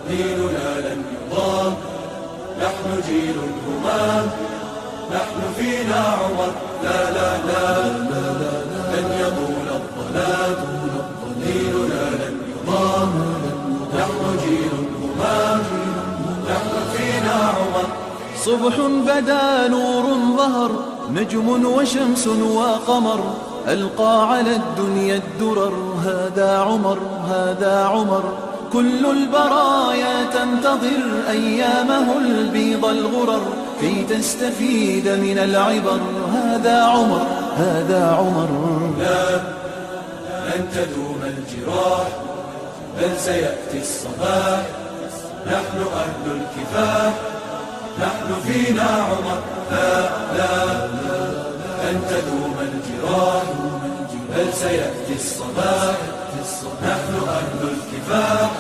ديننا لن يضام، نحن جيل همام، نحن فينا عمر، لا لا لا لن يطول الظلام، ديننا لن يضام، نحن جيل همام، نحن فينا عمر. صبح بدا نور ظهر، نجم وشمس وقمر، ألقى على الدنيا الدرر، هذا عمر هذا عمر. كل البرايا تنتظر أيامه البيض الغرر، كي تستفيد من العبر، هذا عمر هذا عمر. لا لن تدوم الجراح، بل سيأتي الصباح، نحن أهل الكفاح، نحن فينا عمر. لا لا لن تدوم الجراح، بل سيأتي الصباح، نحن أهل الكفاح،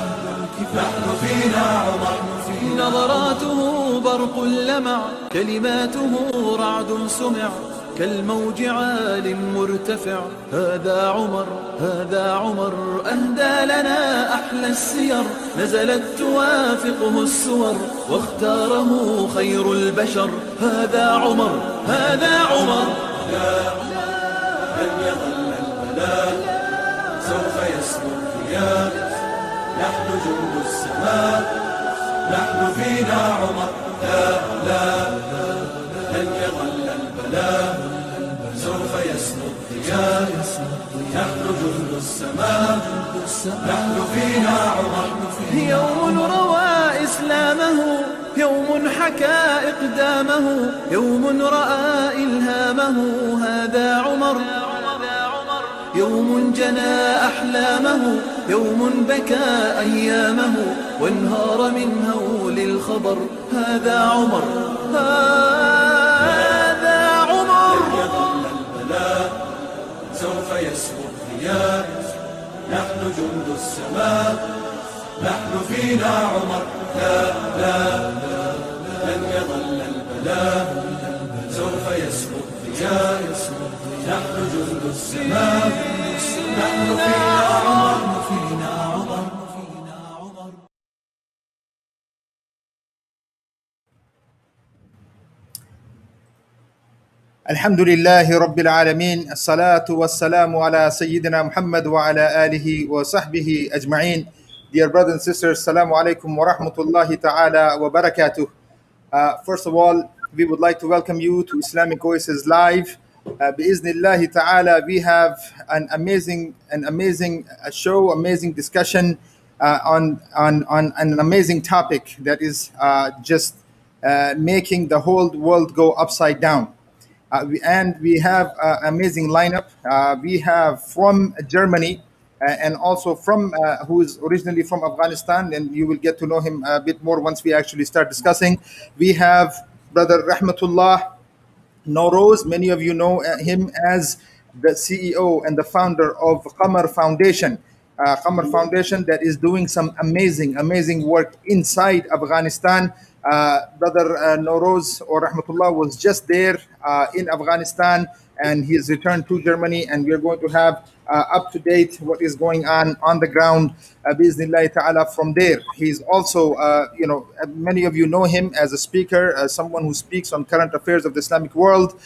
نحن فينا عمر. نظراته برق لمع، كلماته رعد سمع، كالموج عال مرتفع، هذا عمر هذا عمر. أهدى لنا أحلى السير، نزلت توافقه السور، واختاره خير البشر، هذا عمر هذا عمر. لا لن يظل البلاء، سوف يسمو الثياب، نحن جند السماء، نحن فينا عمر. لا لا لن يظل البلاء، سوف يسمو الثياب، نحن جند السماء، نحن فينا عمر. يوم روى إسلامه، يوم حكى إقدامه، يوم رأى إلهامه، هذا عمر. يوم جنى أحلامه، يوم بكى أيامه، وانهار من هول الخبر، هذا عمر هذا عمر. لن يظل البلاء، سوف يسمو الثياب، نحن جند السماء، نحن فينا عمر. لا لا لن يظل البلاء، سوف يسمو الثياب، نحن جند السماء، نحن فينا عمر، فينا عمر، فينا عمر. الحمد لله رب العالمين، الصلاة والسلام على سيدنا Muhammad وعلى آله وصحبه أجمعين. Dear brothers and sisters, Assalamu alaikum wa rahmatullahi ta'ala wa barakatuh. First of all, we would like to welcome you to Islamic Voices Live. Bi'iznillahi ta'ala, we have an amazing show, amazing discussion on an amazing topic that is just making the whole world go upside down. And we have an amazing lineup. We have from Germany and also from who is originally from Afghanistan, and you will get to know him a bit more once we actually start discussing. We have Brother Rahmatullah Noroz. Many of you know him as the CEO and the founder of Qamar Foundation. Qamar Foundation that is doing some amazing work inside Afghanistan. Brother Noroz or Rahmatullah was just there in Afghanistan, and he has returned to Germany, and we are going to have up to date what is going on the ground bi'iznillahi ta'ala from there. He's also many of you know him as a speaker, someone who speaks on current affairs of the Islamic world,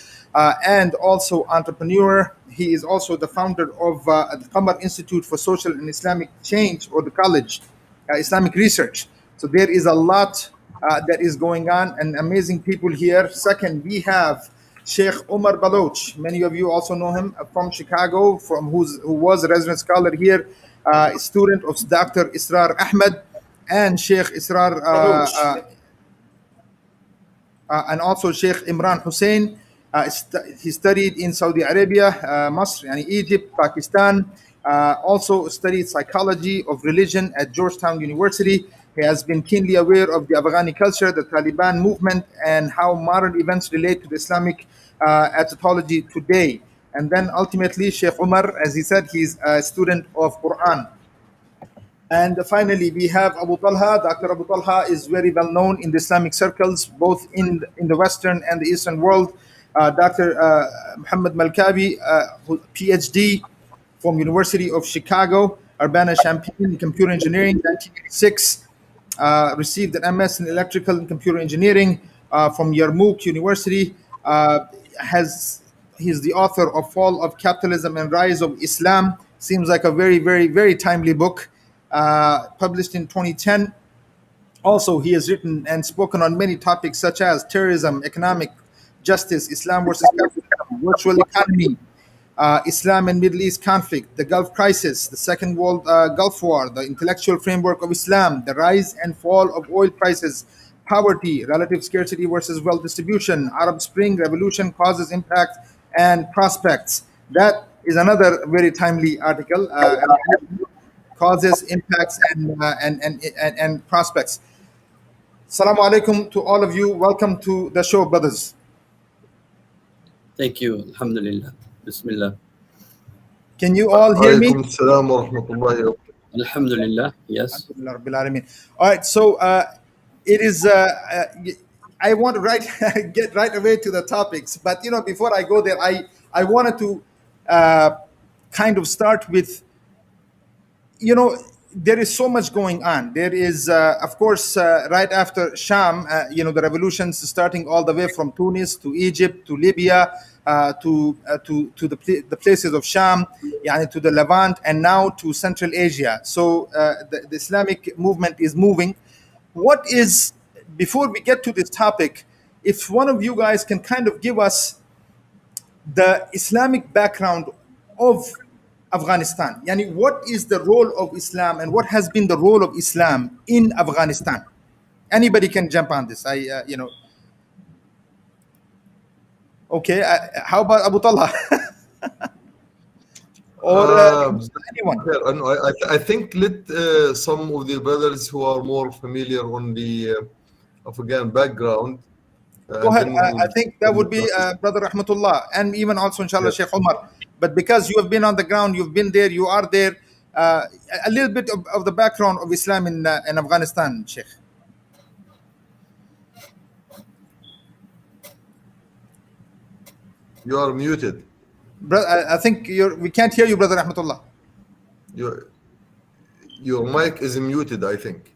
and also entrepreneur. He is also the founder of the Qamar Institute for Social and Islamic Change, or the College Islamic Research. So there is a lot that is going on, and amazing people here. Second, we have Sheikh Omar Baloch. Many of you also know him from Chicago, who was a resident scholar here, student of Dr. Israr Ahmed and Sheikh Israr, and also Sheikh Imran Hussein. He studied in Saudi Arabia, Masr, and Egypt, Pakistan. Also studied psychology of religion at Georgetown University. He has been keenly aware of the Afghani culture, the Taliban movement, and how modern events relate to the Islamic eschatology today. And then ultimately, Sheikh Umar, as he said, he's a student of Quran. And finally, we have Abu Talha. Dr. Abu Talha is very well known in the Islamic circles, both in the Western and the Eastern world. Dr. Muhammad Malkawi, PhD from University of Chicago, Urbana-Champaign in computer engineering, 1986. received an MS in electrical and computer engineering from Yarmouk University. Has He's the author of Fall of Capitalism and Rise of Islam. Seems like a very, very, very timely book, published in 2010. Also, he has written and spoken on many topics such as terrorism, economic justice, Islam versus capitalism, virtual economy, Islam and Middle East conflict, the Gulf crisis, the Second World Gulf War, the intellectual framework of Islam, the rise and fall of oil prices, poverty, relative scarcity versus wealth distribution, Arab Spring, revolution, causes, impact, and prospects. That is another very timely article. Causes, impacts, and prospects. Assalamu alaikum to all of you. Welcome to the show, brothers. Thank you. Alhamdulillah. Bismillah. Can you all hear me? Alaikum salam wa rahmatullahi wa barakatuh. Alhamdulillah. Yes. Alhamdulillah Rabbil Alameen. All right, so it is. I want to get right away to the topics, but before I go there, I wanted to kind of start with, there is so much going on. There is, of course, right after Sham, the revolutions starting all the way from Tunis to Egypt to Libya to the places of Sham, to the Levant, and now to Central Asia. So the Islamic movement is moving. Before we get to this topic, if one of you guys can kind of give us the Islamic background of Afghanistan. What is the role of Islam and what has been the role of Islam in Afghanistan? Anybody can jump on this. Okay. How about Abu Talha? Or anyone? I think let some of the brothers who are more familiar on the Afghan background. Go ahead. I think that would be Brother Rahmatullah, and even also, inshallah, Sheikh Omar. But because you have been on the ground, you've been there, you are there, a little bit of the background of Islam in Afghanistan, Sheikh. You are muted. I think we can't hear you, Brother Rahmatullah. Your mic is muted, I think.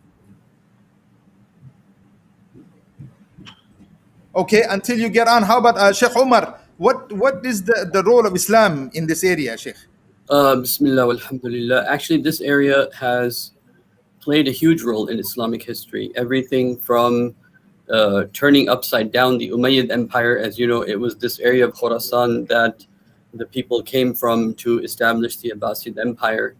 Okay, until you get on, how about Sheikh Omar? What is the role of Islam in this area, Sheikh? Bismillah, alhamdulillah. Actually, this area has played a huge role in Islamic history. Everything from turning upside down the Umayyad Empire. As you know, it was this area of Khorasan that the people came from to establish the Abbasid Empire.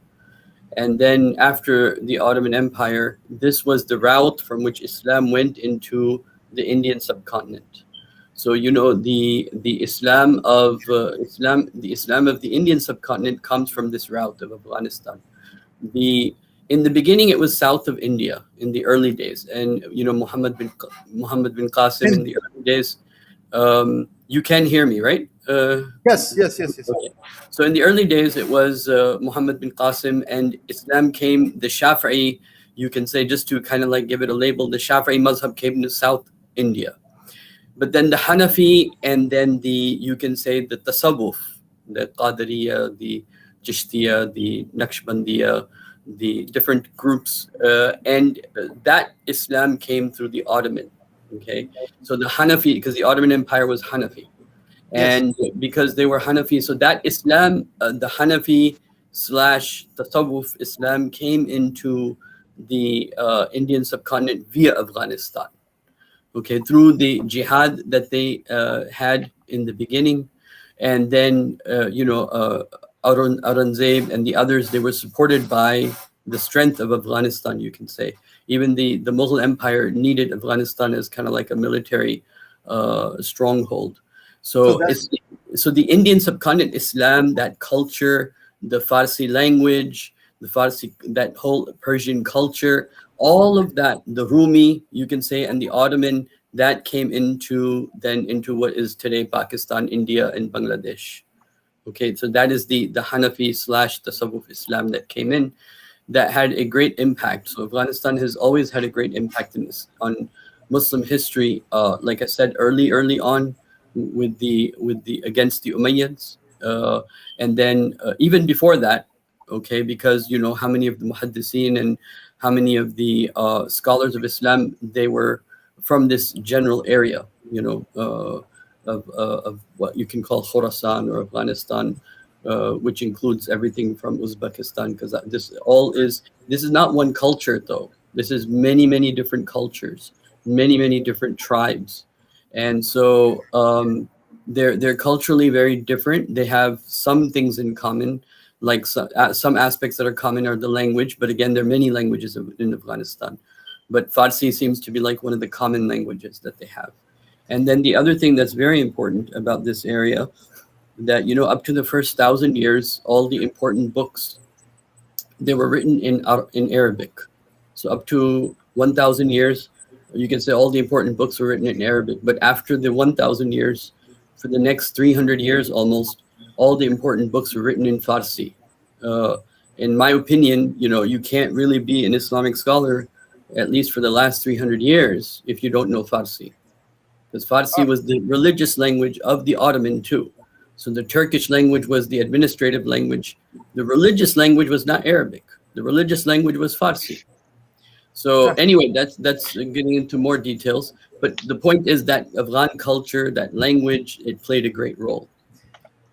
And then after the Ottoman Empire, this was the route from which Islam went into the Indian subcontinent. So the Islam of the Indian subcontinent comes from this route of Afghanistan. In the beginning, it was south of India in the early days, and Muhammad bin Qasim in the early days. You can hear me, right? Yes. Okay. So in the early days, it was Muhammad bin Qasim, and Islam came. The Shafi'i, you can say, just to kind of like give it a label, the Shafi'i mazhab came to South India. But then the Hanafi, and then you can say the Tasawwuf, the Qadariya, the Chishtiya, the Naqshbandiya, the different groups, and that Islam came through the Ottoman. Okay, so the Hanafi, because the Ottoman Empire was Hanafi, and because they were Hanafi, so that Islam, the Hanafi / Tasawwuf Islam, came into the Indian subcontinent via Afghanistan. Okay, through the jihad that they had in the beginning, and then Aurangzeb and the others, they were supported by the strength of Afghanistan, you can say. Even the Mughal Empire needed Afghanistan as kind of like a military stronghold. So the Indian subcontinent Islam, that culture, the Farsi language, that whole Persian culture, all of that, the Rumi, you can say, and the Ottoman, that came into what is today Pakistan, India, and Bangladesh. Okay, so that is the Hanafi / Tasawwuf Islam that came in, that had a great impact. So Afghanistan has always had a great impact on Muslim history. Like I said, early on, with the against the Umayyads, and then even before that. Okay, because how many of the muhaddithin and how many of the scholars of Islam they were from this general area, of what you can call Khorasan or Afghanistan, which includes everything from Uzbekistan, because this is not one culture though. This is many different cultures, many different tribes, and so they're culturally very different. They have some things in common, like some aspects that are common are the language, but again, there are many languages in Afghanistan, but Farsi seems to be like one of the common languages that they have. And then the other thing that's very important about this area, that up to the first 1,000 years, all the important books, they were written in Arabic. So up to 1,000 years, you can say all the important books were written in Arabic. But after the 1,000 years, for the next 300 years almost, all the important books were written in Farsi. In my opinion, you can't really be an Islamic scholar, at least for the last 300 years, if you don't know Farsi. Because Farsi was the religious language of the Ottoman too. So the Turkish language was the administrative language. The religious language was not Arabic. The religious language was Farsi. So anyway, that's getting into more details. But the point is that Afghan culture, that language, it played a great role.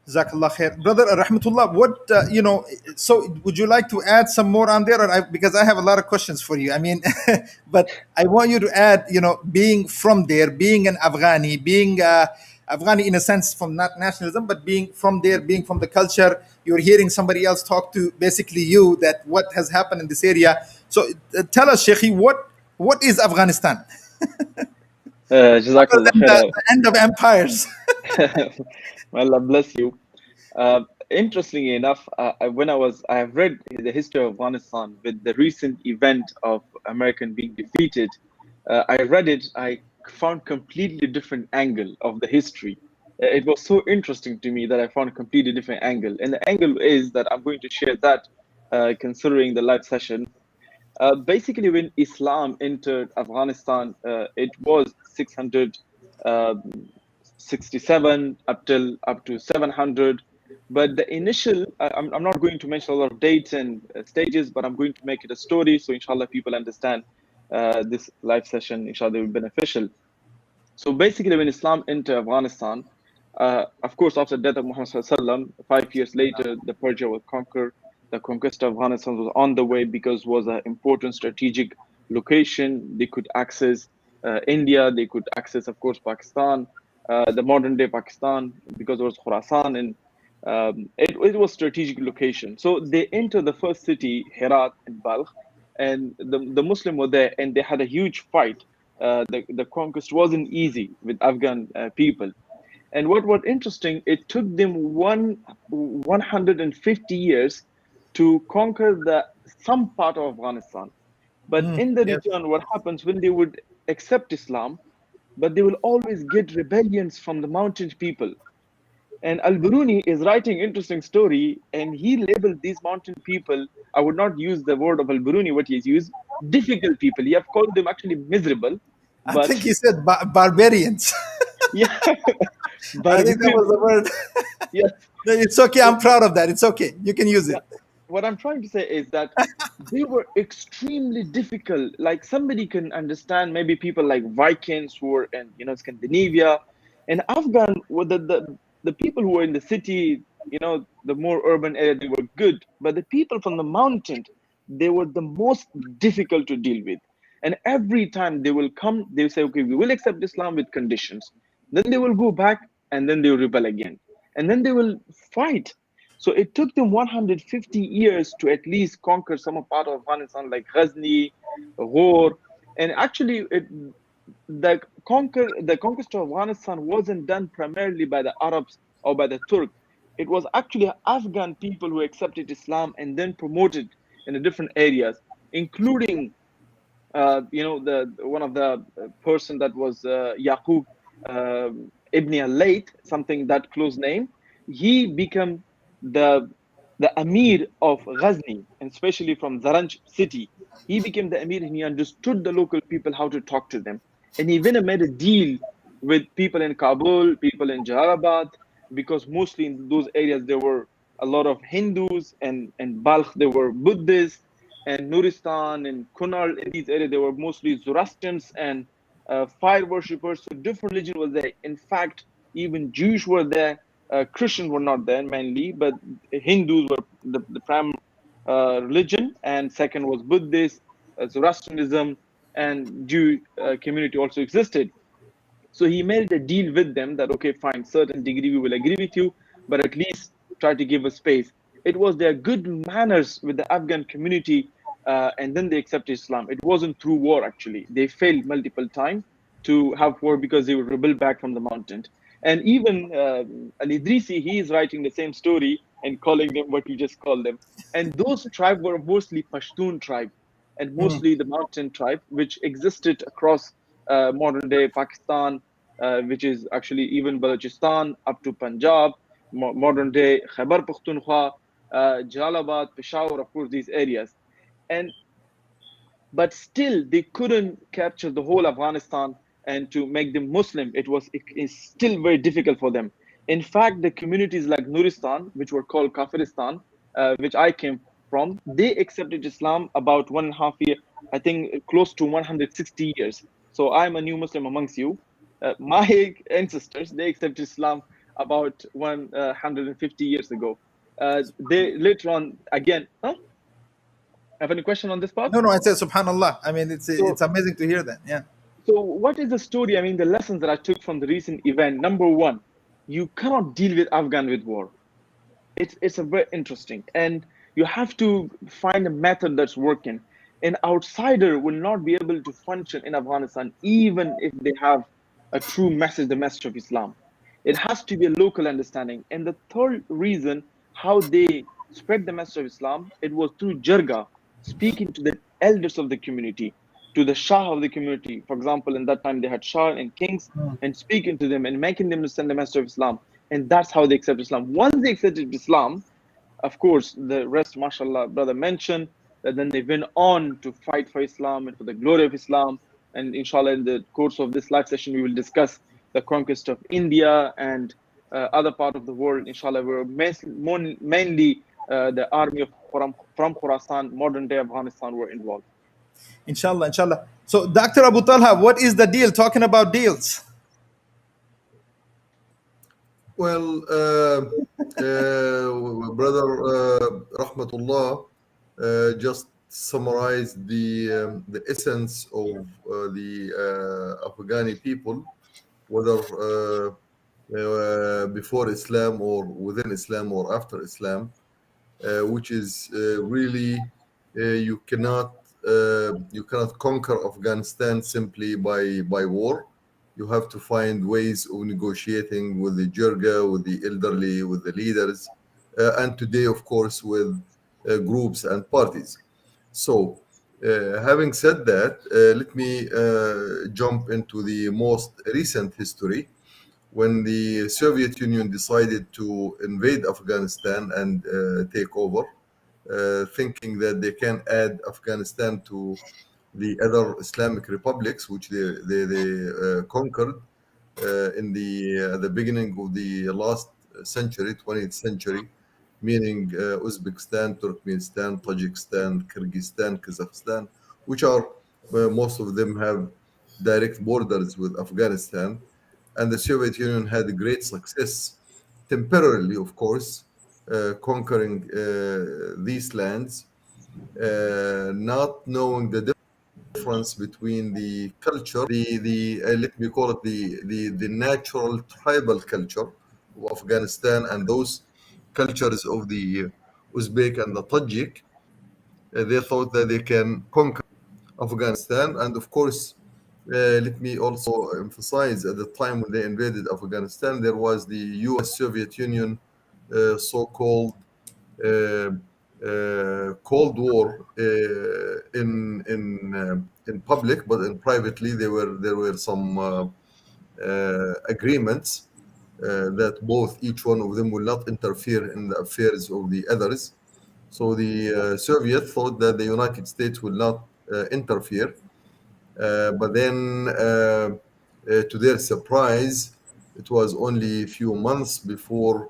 Jazakallah khair. Brother Rahmatullah, what, so would you like to add some more on there? Because I have a lot of questions for you. I mean, but I want you to add, being from there, being an Afghani, being Afghani in a sense from not nationalism, but being from there, being from the culture, you're hearing somebody else talk to basically you that what has happened in this area. So tell us, Sheikh, what is Afghanistan? Jazakallah khair. The end of empires. Well, Allah bless you. Interestingly enough, when I have read the history of Afghanistan with the recent event of American being defeated. I read it. I found completely different angle of the history. It was so interesting to me that I found a completely different angle, and the angle is that I'm going to share that considering the live session. Basically, when Islam entered Afghanistan, it was 667 up to 700. But the initial, I'm not going to mention a lot of dates and stages, but I'm going to make it a story. So inshallah, people understand this live session, inshallah, will be beneficial. So basically, when Islam entered Afghanistan, of course, after the death of Muhammad sallallahu 5 years later, the Persia was conquered. The conquest of Afghanistan was on the way because it was an important strategic location. They could access India. They could access, of course, Pakistan, the modern day Pakistan, because it was Khorasan, and it was strategic location. So they entered the first city, Herat and Balkh, and the Muslim were there, and they had a huge fight. The conquest wasn't easy with Afghan people. And what was interesting, it took them 150 years to conquer some part of Afghanistan. But in the return, what happens when they would accept Islam, but they will always get rebellions from the mountain people. And Al-Biruni is writing interesting story, and he labeled these mountain people, I would not use the word of Al-Biruni, what he's used, difficult people. He have called them actually miserable. But I think he said barbarians. Yeah. I think that was the word. Yes. It's okay. I'm proud of that. It's okay. You can use it. What I'm trying to say is that they were extremely difficult. Like somebody can understand maybe people like Vikings who were in Scandinavia, and Afghan were the people who were in the city, the more urban area, they were good. But the people from the mountain, they were the most difficult to deal with. And every time they will come, they will say, okay, we will accept Islam with conditions. Then they will go back, and then they will rebel again. And then they will fight. So it took them 150 years to at least conquer some part of Afghanistan, like Ghazni, Ghor. And actually, the conquest of Afghanistan wasn't done primarily by the Arabs or by the Turk. It was actually Afghan people who accepted Islam and then promoted in the different areas, including one of the person that was Yaqub Ibn al-Layth, something that close name. He became the Amir of Ghazni, and especially from Zaranj city. He became the Amir, and he understood the local people, how to talk to them. And he even made a deal with people in Kabul, people in Jalalabad, because mostly in those areas there were a lot of Hindus, and Balkh there were Buddhists. and Nuristan and Kunar. In these areas, they were mostly Zoroastrians and fire worshippers. So different religion was there. In fact, even Jews were there. Christians were not there mainly, but Hindus were the prime religion, and second was Buddhist, Zoroastrianism, and Jew community also existed. So he made a deal with them that, okay, fine, certain degree we will agree with you, but at least try to give us space. It was their good manners with the Afghan community, and then they accepted Islam. It wasn't through war, actually. They failed multiple times to have war because they were rebel back from the mountain. And even Al-Idrisi, he is writing the same story and calling them what you just called them. And those tribes were mostly Pashtun tribe and mostly the mountain tribe, which existed across modern day Pakistan, which is actually even Balochistan up to Punjab, modern day Khyber Pakhtunkhwa, Jalalabad, Peshawar, of course, these areas. And but still they couldn't capture the whole Afghanistan and to make them Muslim. It's still very difficult for them. In fact, the communities like Nuristan, which were called Kafiristan, which I came from, they accepted Islam about 1.5 year, I think close to 160 years. So I'm a new Muslim amongst you. My ancestors, they accepted Islam about 150 years ago. They later on again, huh? Have any question on this part? No, I said subhanallah. I mean, it's So, amazing to hear that. Yeah. so what is the story? I mean, the lessons that I took from the recent event. Number one, you cannot deal with Afghan with war. It's a very interesting, and you have to find a method that's working. An outsider will not be able to function in Afghanistan, even if they have a true message, the message of Islam. It has to be a local understanding. And the third reason how they spread the message of Islam, it was through Jarga, speaking to the elders of the community, to the Shah of the community. For example, in that time they had Shah and kings, and speaking to them and making them understand the message of Islam. And that's how they accept Islam. Once they accepted Islam, of course, the rest, mashallah, brother mentioned that then they went on to fight for Islam and for the glory of Islam. And inshallah, in the course of this live session, we will discuss the conquest of India and other part of the world. Inshallah, we're mainly the army of from Khorasan, modern day Afghanistan, were involved. Inshallah. So, Dr. Abu Talha, what is the deal? Talking about deals. Well, brother Rahmatullah just summarized the essence of the Afghani people, whether before Islam or within Islam or after Islam, which is really you cannot conquer Afghanistan simply by war. You have to find ways of negotiating with the Jirga, with the elderly, with the leaders, and today, of course, with groups and parties. So, having said that, let me jump into the most recent history. When the Soviet Union decided to invade Afghanistan and take over, thinking that they can add Afghanistan to the other Islamic republics, which they conquered in the beginning of the last century, 20th century, meaning Uzbekistan, Turkmenistan, Tajikistan, Kyrgyzstan, Kazakhstan, which are most of them have direct borders with Afghanistan. And the Soviet Union had a great success, temporarily, of course, conquering these lands, not knowing the difference between the culture, the let me call it the natural tribal culture of Afghanistan and those cultures of the Uzbek and the Tajik. They thought that they can conquer Afghanistan, and of course, let me also emphasize at the time when they invaded Afghanistan, there was the U.S. Soviet Union so-called Cold War in public, but in privately there were some agreements that each one of them will not interfere in the affairs of the others. So the Soviet thought that the United States will not interfere, but then to their surprise, it was only a few months before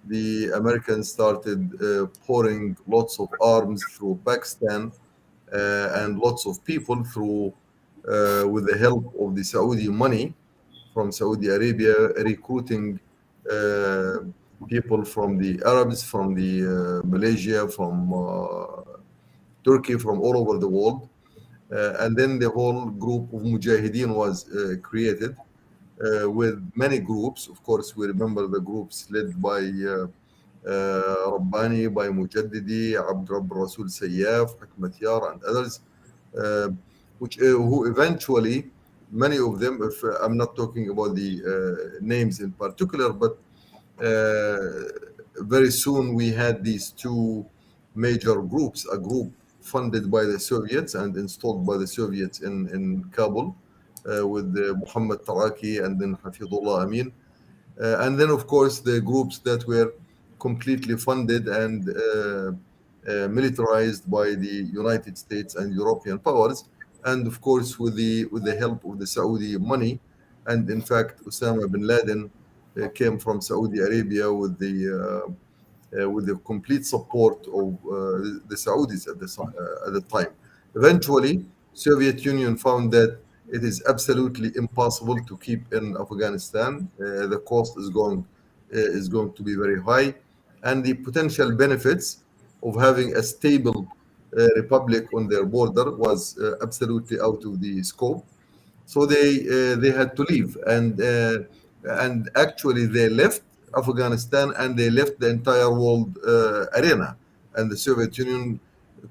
the Americans started pouring lots of arms through Pakistan and lots of people through with the help of the Saudi money from Saudi Arabia, recruiting uh, people from the Arabs, from the Malaysia, from Turkey, from all over the world. And then the whole group of Mujahideen was created with many groups. Of course, we remember the groups led by Rabbani, by Mujaddidi, Abd Rabb Rasul Sayyaf, Hikmat Yar, and others, uh, who eventually, many of them, if I'm not talking about the names in particular, but very soon we had these two major groups, a group funded by the Soviets and installed by the Soviets in Kabul with Muhammad Taraki and then Hafidullah Amin. And then, of course, the groups that were completely funded and militarized by the United States and European powers, and of course, with the help of the Saudi money. And in fact, Osama bin Laden came from Saudi Arabia with the complete support of the Saudis at the time. Eventually, Soviet Union found that it is absolutely impossible to keep in Afghanistan. The cost is going to be very high, and the potential benefits of having a stable republic on their border was absolutely out of the scope. So they had to leave, and actually they left Afghanistan and they left the entire world arena, and the Soviet Union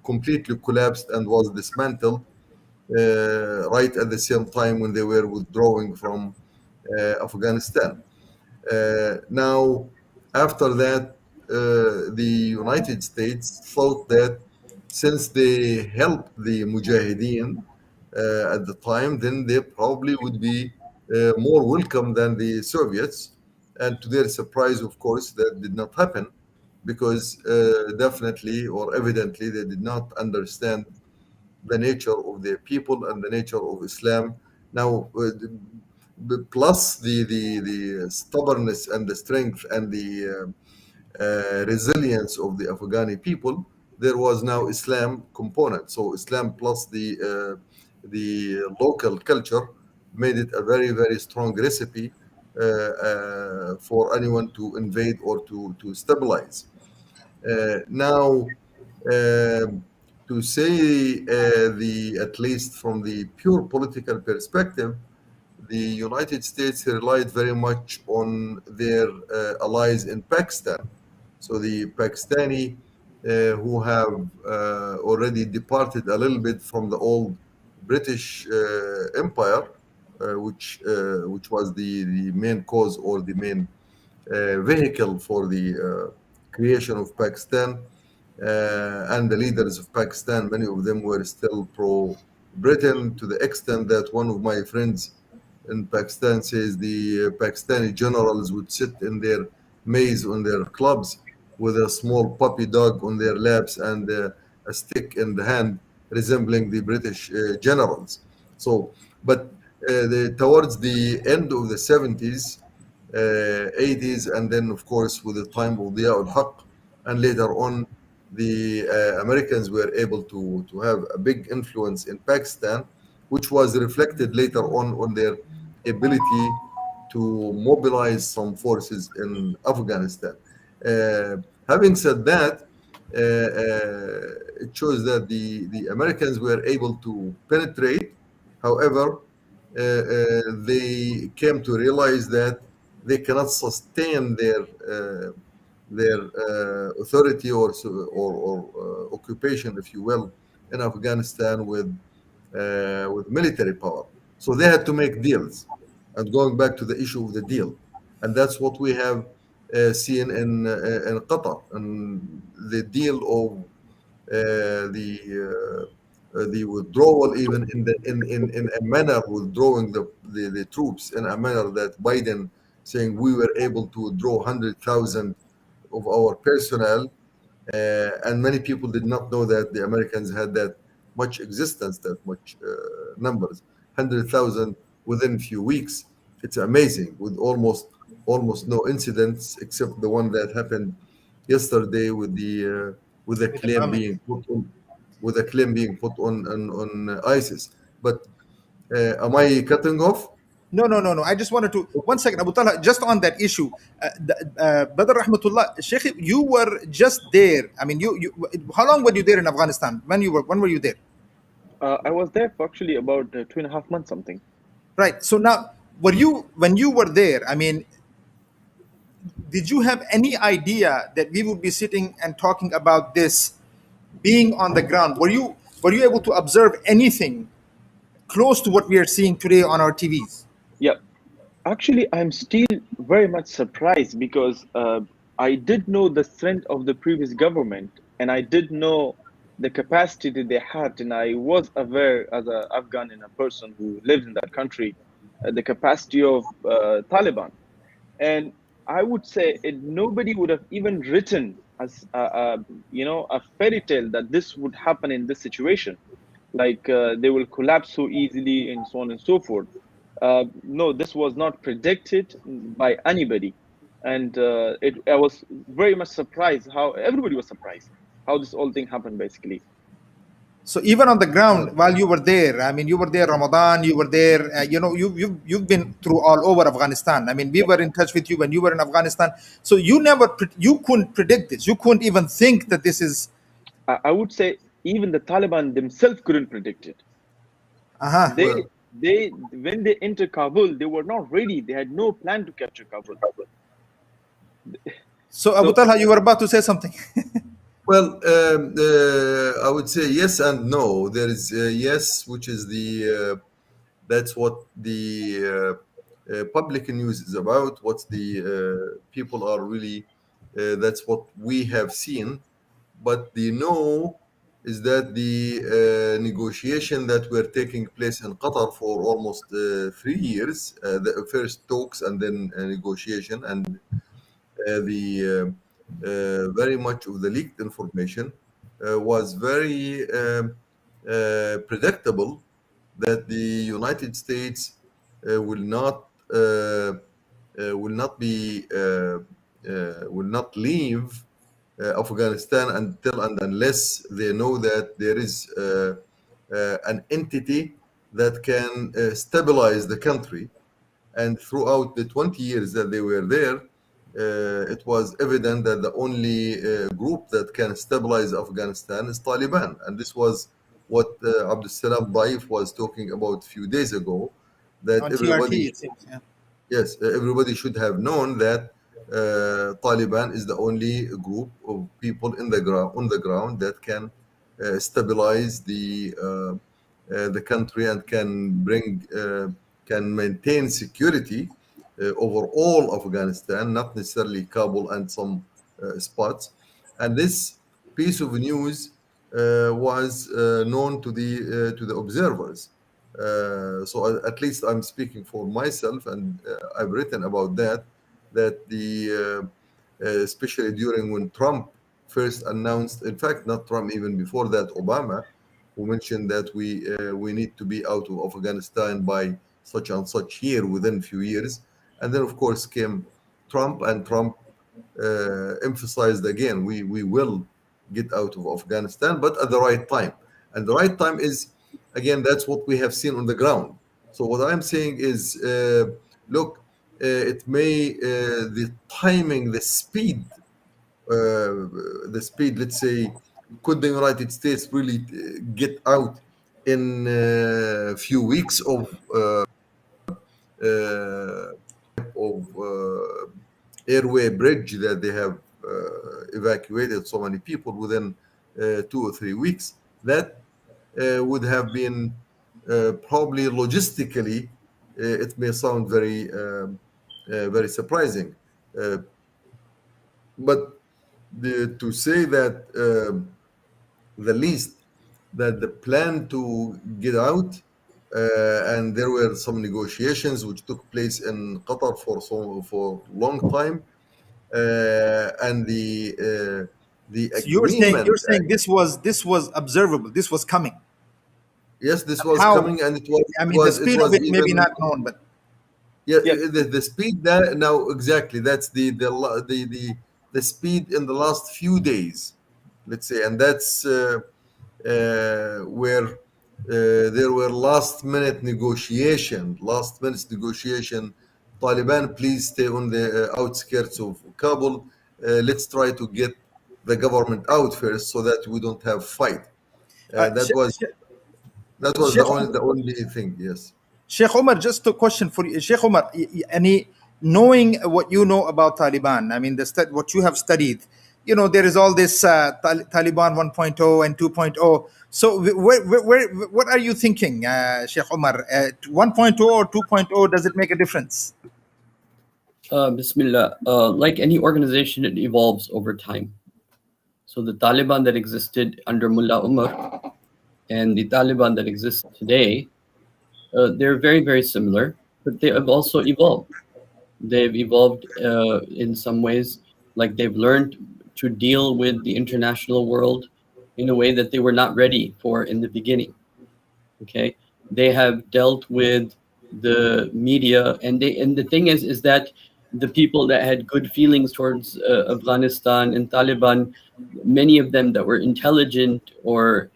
completely collapsed and was dismantled right at the same time when they were withdrawing from Afghanistan. Now, after that, the United States thought that since they helped the Mujahideen at the time, then they probably would be more welcome than the Soviets. And to their surprise, of course, that did not happen because definitely or evidently they did not understand the nature of their people and the nature of Islam. Now, plus the stubbornness and the strength and the resilience of the Afghani people, there was now Islam component. So Islam plus the local culture made it a very strong recipe for anyone to invade or to stabilize. Now, to say the at least from the pure political perspective, the United States relied very much on their allies in Pakistan. So the Pakistani who have already departed a little bit from the old British Empire, which was the main cause or the main vehicle for the creation of Pakistan, and the leaders of Pakistan, many of them were still pro-Britain to the extent that one of my friends in Pakistan says the Pakistani generals would sit in their maze on their clubs with a small puppy dog on their laps and a stick in the hand, resembling the British generals. So, but towards the end of the 70s, 80s, and then of course with the time of Dia al-Haq, and later on the Americans were able to have a big influence in Pakistan, which was reflected later on their ability to mobilize some forces in Afghanistan. Having said that, it shows that the Americans were able to penetrate. However, they came to realize that they cannot sustain their authority or occupation, if you will, in Afghanistan with military power. So they had to make deals. And going back to the issue of the deal, and that's what we have seen in Qatar, and the deal of the withdrawal, even in a manner withdrawing the troops in a manner that Biden saying we were able to withdraw 100,000 of our personnel, and many people did not know that the Americans had that much existence, that much numbers, 100,000 within a few weeks. It's amazing, with almost no incidents except the one that happened yesterday with the claim Bombing. being put on. with a claim being put on ISIS. But am I cutting off? No. I just wanted to, one second, Abu Talha, just on that issue. Brother Rahmatullah, Sheikh, you were just there. I mean, you, how long were you there in Afghanistan? When were you there? I was there for actually about 2.5 months, something. Right. So now, when you were there, I mean, did you have any idea that we would be sitting and talking about this being on the ground? Were you able to observe anything close to what we are seeing today on our TVs? Yeah, actually, I'm still very much surprised because I did know the strength of the previous government, and I did know the capacity that they had, and I was aware as an Afghan and a person who lives in that country, the capacity of Taliban. And I would say nobody would have even written as a fairy tale that this would happen in this situation, like they will collapse so easily and so on and so forth. No, this was not predicted by anybody, and I was very much surprised how everybody was surprised how this whole thing happened basically. So even on the ground, while you were there, I mean, you were there Ramadan, you were there. You've been through all over Afghanistan. I mean, we Yeah, were in touch with you when you were in Afghanistan. So you couldn't predict this. You couldn't even think that this is. I would say even the Taliban themselves couldn't predict it. Uh-huh. They Well, they when they entered Kabul, they were not ready. They had no plan to capture Kabul. So Abu So Talha, you were about to say something. well, I would say yes and no. There is yes, which is that's what the public news is about. What the people are really. That's what we have seen. But the no is that the negotiation that were taking place in Qatar for almost 3 years, the first talks and then negotiation, and the very much of the leaked information was very predictable that the United States will not will not leave Afghanistan until and unless they know that there is an entity that can stabilize the country. And throughout the 20 years that they were there, it was evident that the only group that can stabilize Afghanistan is Taliban. And this was what Abdul Salam Daif was talking about a few days ago, that On TRT, everybody, it seems. Yeah. yes, everybody should have known that Taliban is the only group of people in the ground on the ground that can stabilize the country and can maintain security over all Afghanistan, not necessarily Kabul and some spots. And this piece of news was known to the observers. So at least I'm speaking for myself, and I've written about that. That especially during when Trump first announced, in fact, not Trump, even before that, Obama, who mentioned that we need to be out of Afghanistan by such and such year within a few years, and then of course came Trump, and Trump emphasized again we will get out of Afghanistan, but at the right time. And the right time is, again, that's what we have seen on the ground. So what I'm saying is, look, it may the timing, the speed. Let's say, could the United States really get out in a few weeks uh, airway bridge that they have evacuated so many people within 2 or 3 weeks? That would have been probably logistically, it may sound very surprising, uh, but to say that the least that the plan to get out, and there were some negotiations which took place in Qatar for long time, and the So you're agreement. saying this was observable. This was coming. Yes, this But was how? coming, and I mean, the it speed of was it maybe even. not known, but Yeah, yeah, the speed that now exactly, that's the speed in the last few days, let's say, and that's where there were last minute negotiation. Taliban, please stay on the outskirts of Kabul. Let's try to get the government out first, so that we don't have fight. Uh, That Sh- was Sh- the Sheikh, only thing. Yes. Sheikh Omar, just a question for you. Sheikh Omar, any, knowing what you know about Taliban, I mean, what you have studied, there is all this Taliban 1.0 and 2.0. So what are you thinking, Sheikh Omar? 1.0 or 2.0, does it make a difference? Bismillah. Like any organization, it evolves over time. So the Taliban that existed under Mullah Umar and the Taliban that exists today, they're very, very similar, but they have also evolved. They've evolved in some ways, like they've learned to deal with the international world in a way that they were not ready for in the beginning. Okay, they have dealt with the media, and the thing is that the people that had good feelings towards Afghanistan and Taliban, many of them that were intelligent, or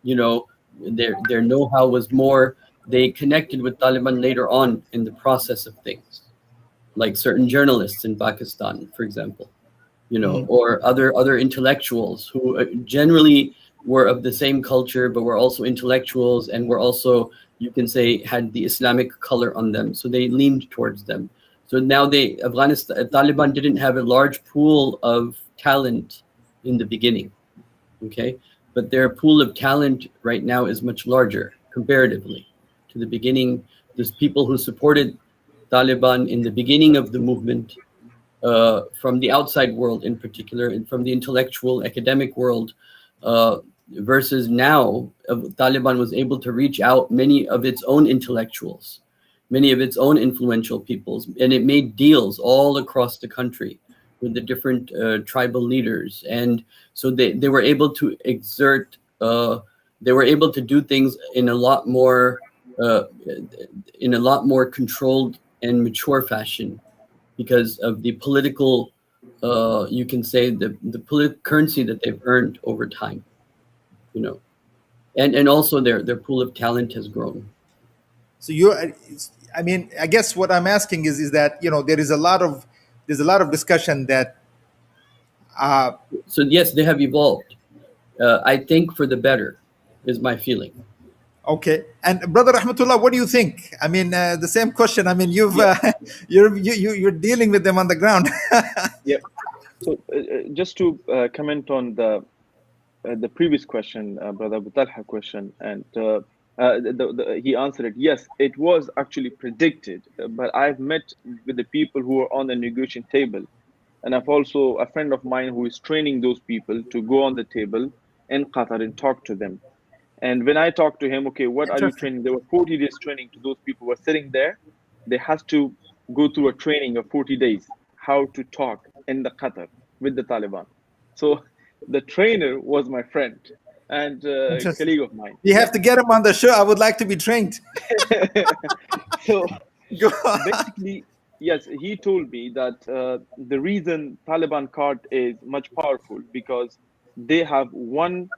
their know-how was more, they connected with Taliban later on in the process of things, like certain journalists in Pakistan, for example, or other intellectuals who generally were of the same culture, but were also intellectuals and were also, you can say, had the Islamic color on them. So they leaned towards them. So now Taliban didn't have a large pool of talent in the beginning, okay? But their pool of talent right now is much larger comparatively to the beginning. There's people who supported Taliban in the beginning of the movement, from the outside world in particular, and from the intellectual academic world, versus now, Taliban was able to reach out many of its own intellectuals, many of its own influential peoples, and it made deals all across the country with the different tribal leaders. And so they were able to exert, they were able to do things in a lot more controlled and mature fashion, because of the political, you can say, the currency that they've earned over time, and also their pool of talent has grown. So I mean, I guess what I'm asking is that there's a lot of discussion that So yes, they have evolved. I think for the better is my feeling. okay. And Brother Rahmatullah, what do you think? I mean, the same question. I mean, Yeah. you're dealing with them on the ground. Yeah. So just to comment on the previous question, Brother Abu Talha question, and he answered it. Yes, it was actually predicted, but I've met with the people who are on the negotiation table, and I've also a friend of mine who is training those people to go on the table in Qatar and talk to them. And when I talked to him, okay, what are you Interesting. training? There were 40 days training to those people who were sitting there. They had to go through a training of 40 days, how to talk in the Qatar with the Taliban. So the trainer was my friend and Interesting. colleague of mine. You Yeah. have to get him on the show. I would like to be trained. So Go on. basically, yes, he told me that the reason Taliban card is much powerful because they have one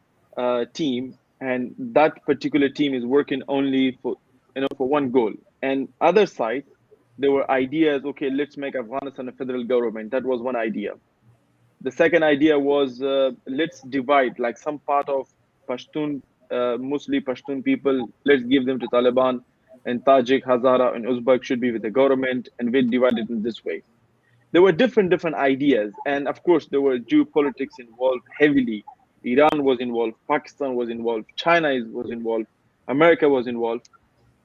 team, and that particular team is working only for one goal. And other side, there were ideas. Okay, let's make Afghanistan a federal government. That was one idea. The second idea was let's divide, like some part of Pashtun, mostly Pashtun people, let's give them to Taliban, and Tajik, Hazara, and Uzbek should be with the government, and we'll divide it in this way. There were different ideas, and of course there were geopolitics involved heavily. Iran was involved, Pakistan was involved, China was involved, America was involved.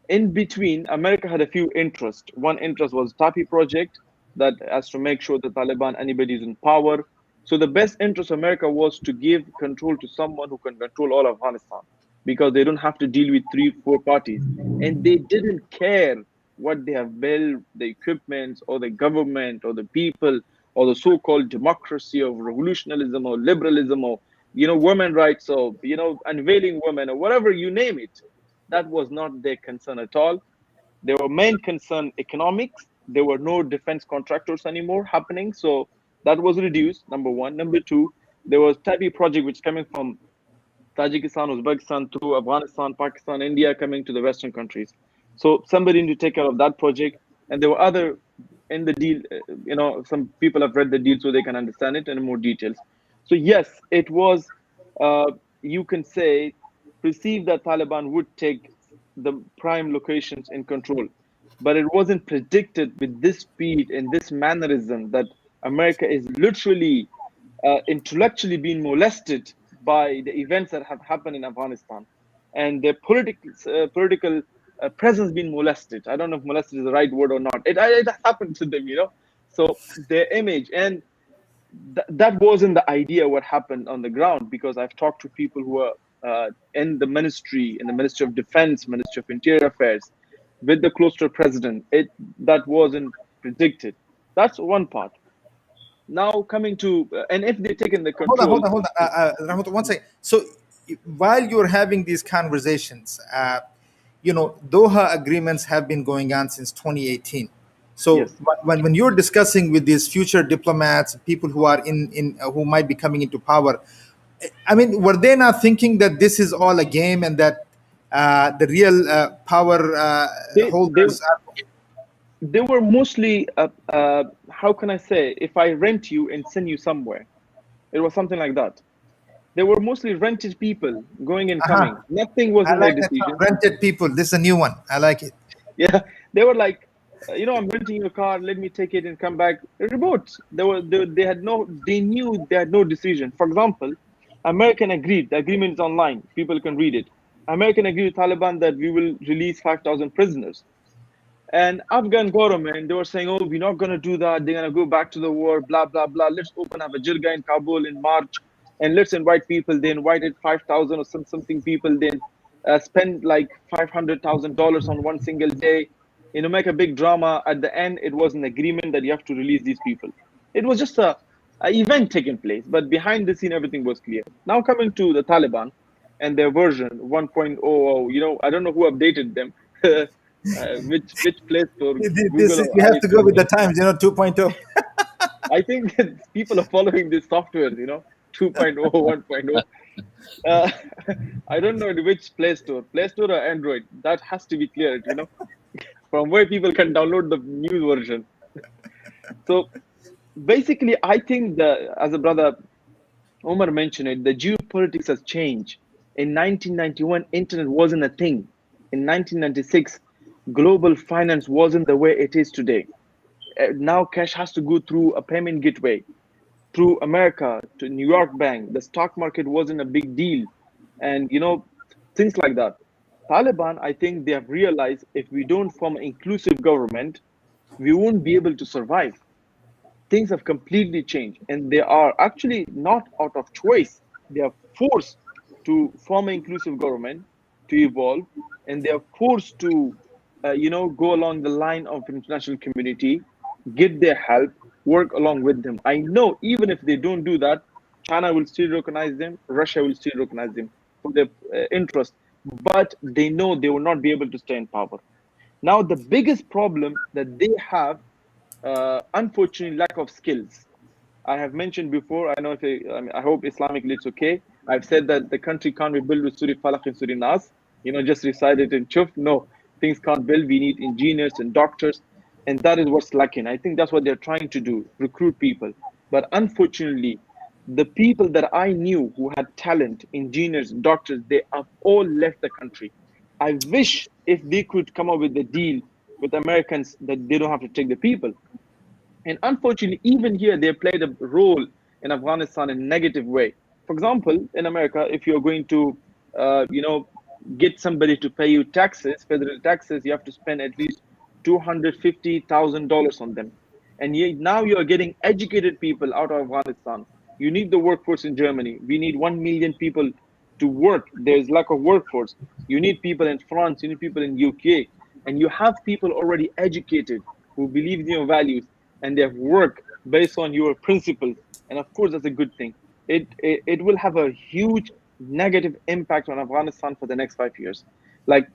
In between, America had a few interests. One interest was TAPI project, that has to make sure the Taliban, anybody is in power. So the best interest of America was to give control to someone who can control all of Afghanistan, because they don't have to deal with 3, 4 parties. And they didn't care what they have built, the equipment or the government or the people or the so-called democracy of revolutionarism or liberalism or women rights or unveiling women or whatever you name it. That was not their concern at all. Their main concern economics. There were no defense contractors anymore happening, so that was reduced. Number one. Number two, there was TAPI project which coming from Tajikistan, Uzbekistan, through Afghanistan, Pakistan, India, coming to the Western countries. So somebody need to take care of that project. And there were other in the deal. Some people have read the deal so they can understand it in more details. So yes, it was. You can say, perceived that Taliban would take the prime locations in control, but it wasn't predicted with this speed and this mannerism that America is literally intellectually being molested by the events that have happened in Afghanistan, and their political presence being molested. I don't know if molested is the right word or not. It happened to them, So their image, and that wasn't the idea what happened on the ground, because I've talked to people who are in the Ministry of Defense, Ministry of Interior Affairs, with the close to the president. That wasn't predicted. That's one part. Now coming to and if they're taking the control. Hold on. Rahmat, one second. So while you're having these conversations, Doha agreements have been going on since 2018. So Yes. when you're discussing with these future diplomats, people who are in who might be coming into power, I mean, were they not thinking that this is all a game and that the real power They, holders are? they were mostly how can I say, if I rent you and send you somewhere, it was something like that. They were mostly rented people going and coming. Nothing was I in their like that decision. term, rented people. This is a new one. I like it. Yeah, they were like, I'm renting your car. Let me take it and come back. Remote. They knew they had no decision. For example, American agreed. The agreement is online. People can read it. American agreed with Taliban that we will release 5,000 prisoners. And Afghan government, they were saying, oh, we're not going to do that. They're going to go back to the war, blah, blah, blah. Let's open up a jirga in Kabul in March and let's invite people. They invited 5,000 or something people. Then spend like $500,000 on one single day. Make a big drama. At the end, it was an agreement that you have to release these people. It was just a event taking place. But behind the scene, everything was clear. Now coming to the Taliban and their version 1.00, I don't know who updated them. Which Play Store, Google, or We have to go iPhone. with the times, 2.0. I think people are following this software, 2.0, 1.0. I don't know which Play Store or Android. That has to be cleared, from where people can download the new version. So basically, I think as a brother Omar mentioned it, the geopolitics has changed. In 1991, internet wasn't a thing. In 1996, global finance wasn't the way it is today. Now cash has to go through a payment gateway, through America to New York Bank. The stock market wasn't a big deal, and things like that. Taliban, I think they have realized if we don't form an inclusive government, we won't be able to survive. Things have completely changed, and they are actually not out of choice. They are forced to form an inclusive government, to evolve, and they are forced to go along the line of international community, get their help, work along with them. I know even if they don't do that, China will still recognize them, Russia will still recognize them for their interest, but they know they will not be able to stay in power. Now the biggest problem that they have, unfortunately, lack of skills. I have mentioned before, I hope Islamically it's okay, I've said that the country can't be built with Suri Falak and Suri Nas, just recite it in Chuf. No, things can't build. We need engineers and doctors, and that is what's lacking. I think that's what they're trying to do, recruit people. But unfortunately, the people that I knew who had talent, engineers, doctors, they have all left the country. I wish if they could come up with a deal with Americans that they don't have to take the people. And unfortunately, even here, they played a role in Afghanistan in a negative way. For example, in America, if you're going to, get somebody to pay you taxes, federal taxes, you have to spend at least $250,000 on them. And now you are getting educated people out of Afghanistan. You need the workforce in Germany. We need 1 million people to work. There's lack of workforce. You need people in France. You need people in UK. And you have people already educated who believe in your values and they have worked based on your principles. And of course, that's a good thing. It will have a huge negative impact on Afghanistan for the next 5 years. Like,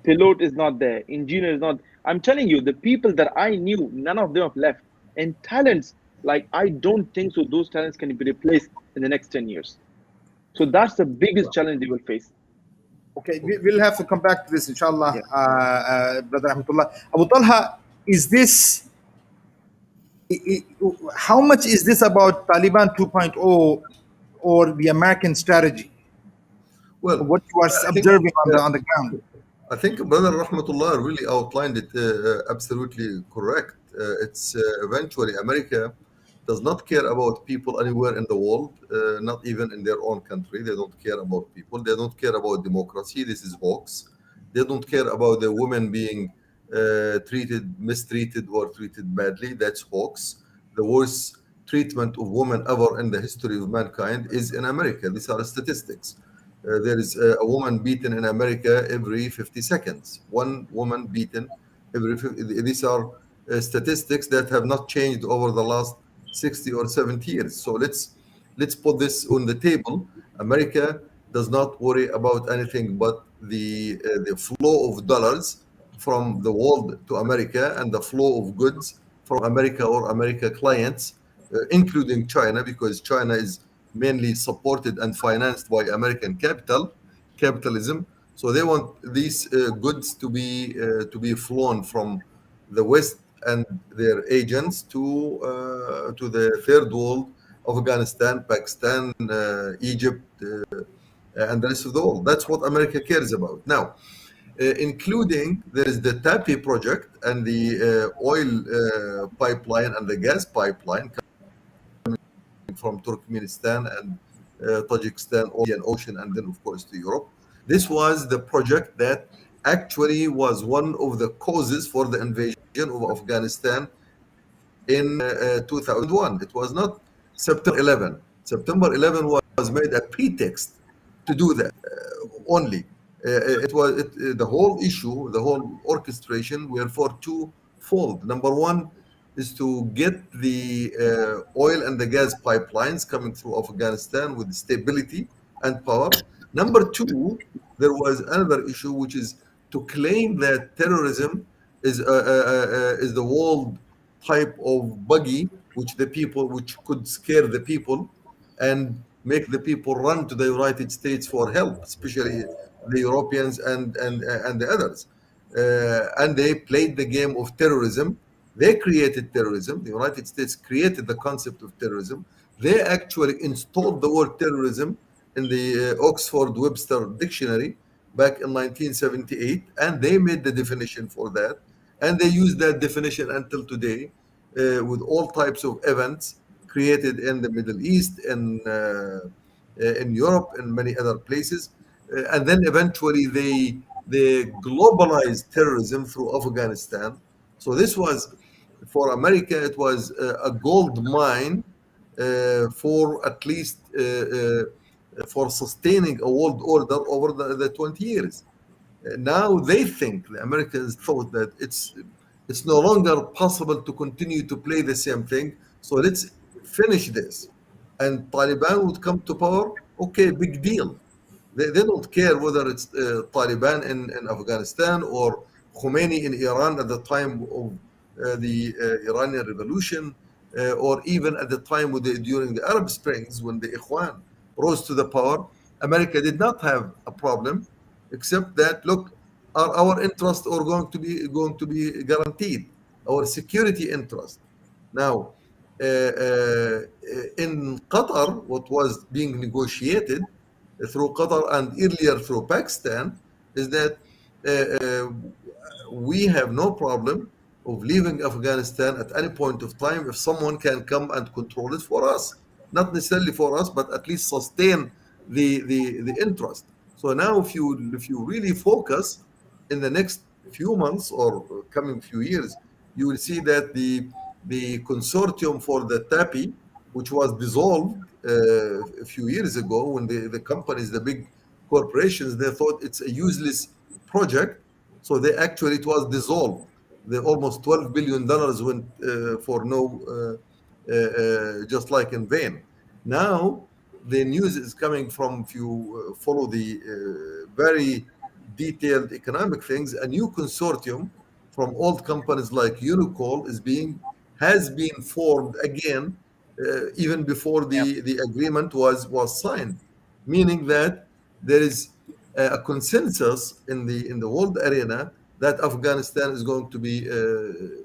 pilot is not there, engineer is not. I'm telling you, the people that I knew, none of them have left. And talents, like, I don't think so those talents can be replaced in the next 10 years. So that's the biggest challenge they will face. Okay, we'll have to come back to this, inshallah, Yeah. Brother Rahmatullah. Abu Talha, is this, how much is this about Taliban 2.0 or the American strategy? Well, What you are I think observing uh, on the ground? I think Brother Rahmatullah really outlined it absolutely correct. It's eventually America does not care about people anywhere in the world, not even in their own country. They don't care about people. They don't care about democracy. This is hoax. They don't care about the women being mistreated, or treated badly. That's hoax. The worst treatment of women ever in the history of mankind is in America. These are statistics. There is a woman beaten in America every 50 seconds. One woman beaten every 50. These are statistics that have not changed over the last 60 or 70 years. So let's put this on the table. America does not worry about anything but the flow of dollars from the world to America, and the flow of goods from America or America clients, including China, because China is mainly supported and financed by American capitalism. So they want these goods to be flown from the West and their agents to the third world, Afghanistan, Pakistan, Egypt, and the rest of the world. That's what America cares about now. Including there is the TAPI project and the oil pipeline and the gas pipeline from Turkmenistan and Tajikistan, Indian Ocean, and then of course to Europe. This was the project that actually was one of the causes for the invasion of Afghanistan in 2001. It was not September 11. September 11 was made a pretext to do that only. The whole issue, the whole orchestration were for twofold. Number one is to get the oil and the gas pipelines coming through Afghanistan with stability and power. Number two, there was another issue, which is to claim that terrorism is the world type of buggy which could scare the people and make the people run to the United States for help, especially the Europeans and the others. And they played the game of terrorism. They created terrorism. The United States created the concept of terrorism. They actually installed the word terrorism in the Oxford Webster Dictionary back in 1978, and they made the definition for that. And they use that definition until today with all types of events created in the Middle East, in Europe, and many other places. And then eventually they globalized terrorism through Afghanistan. So this was, for America, it was a gold mine for at least for sustaining a world order over the 20 years. Now they think, the Americans thought that it's no longer possible to continue to play the same thing. So let's finish this. And Taliban would come to power. Okay, big deal. They don't care whether it's Taliban in Afghanistan or Khomeini in Iran at the time of the Iranian Revolution, or even at the time during the Arab Springs when the Ikhwan rose to the power. America did not have a problem, except that, look, are our interests are going to be guaranteed, our security interest. Now, in Qatar, what was being negotiated through Qatar and earlier through Pakistan is that we have no problem of leaving Afghanistan at any point of time if someone can come and control it for us, not necessarily for us, but at least sustain the interest. So now, if you really focus in the next few months or coming few years, you will see that the consortium for the TAPI, which was dissolved a few years ago when the companies, the big corporations, they thought it's a useless project. So it was dissolved. The almost $12 billion went for no, just like in vain. Now, the news is coming from, if you follow the very detailed economic things, a new consortium from old companies like Unicol has been formed again, even before the agreement was signed. meaning that there is a consensus in the world arena that Afghanistan is going to be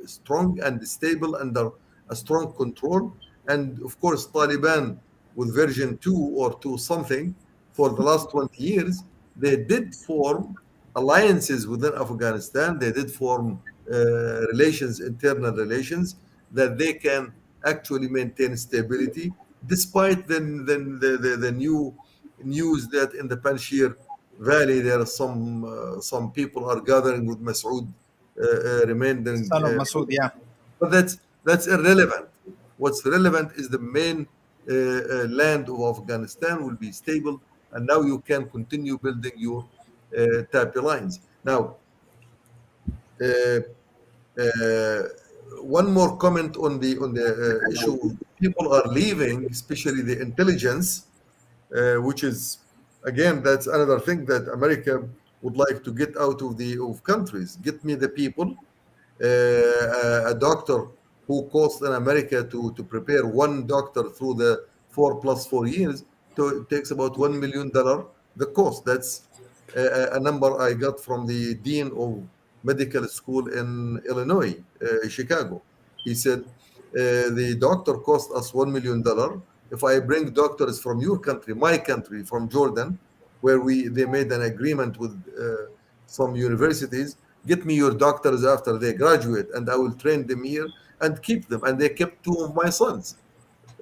strong and stable under a strong control. And of course, Taliban with version 2 or 2 something for the last 20 years, they did form alliances within Afghanistan. They did form relations, internal relations, that they can actually maintain stability, despite the new news that in the Panjshir Valley there are some people are gathering with Masoud remaining. Son of Masood, yeah. But that's irrelevant. What's relevant is the main land of Afghanistan will be stable, and now you can continue building your TAPI lines. Now, uh, uh, one more comment on the issue. People are leaving, especially the intelligence, which is again that's another thing that America would like to get out of the of countries. Get me the people. A doctor who costs in America to prepare one doctor through the 4+4 years takes about $1 million. The cost. That's a number I got from the dean of medical school in Illinois, Chicago. He said the doctor cost us $1 million. If I bring doctors from your country, my country, from Jordan, where they made an agreement with some universities, get me your doctors after they graduate, and I will train them here and keep them. And they kept 2 of my sons.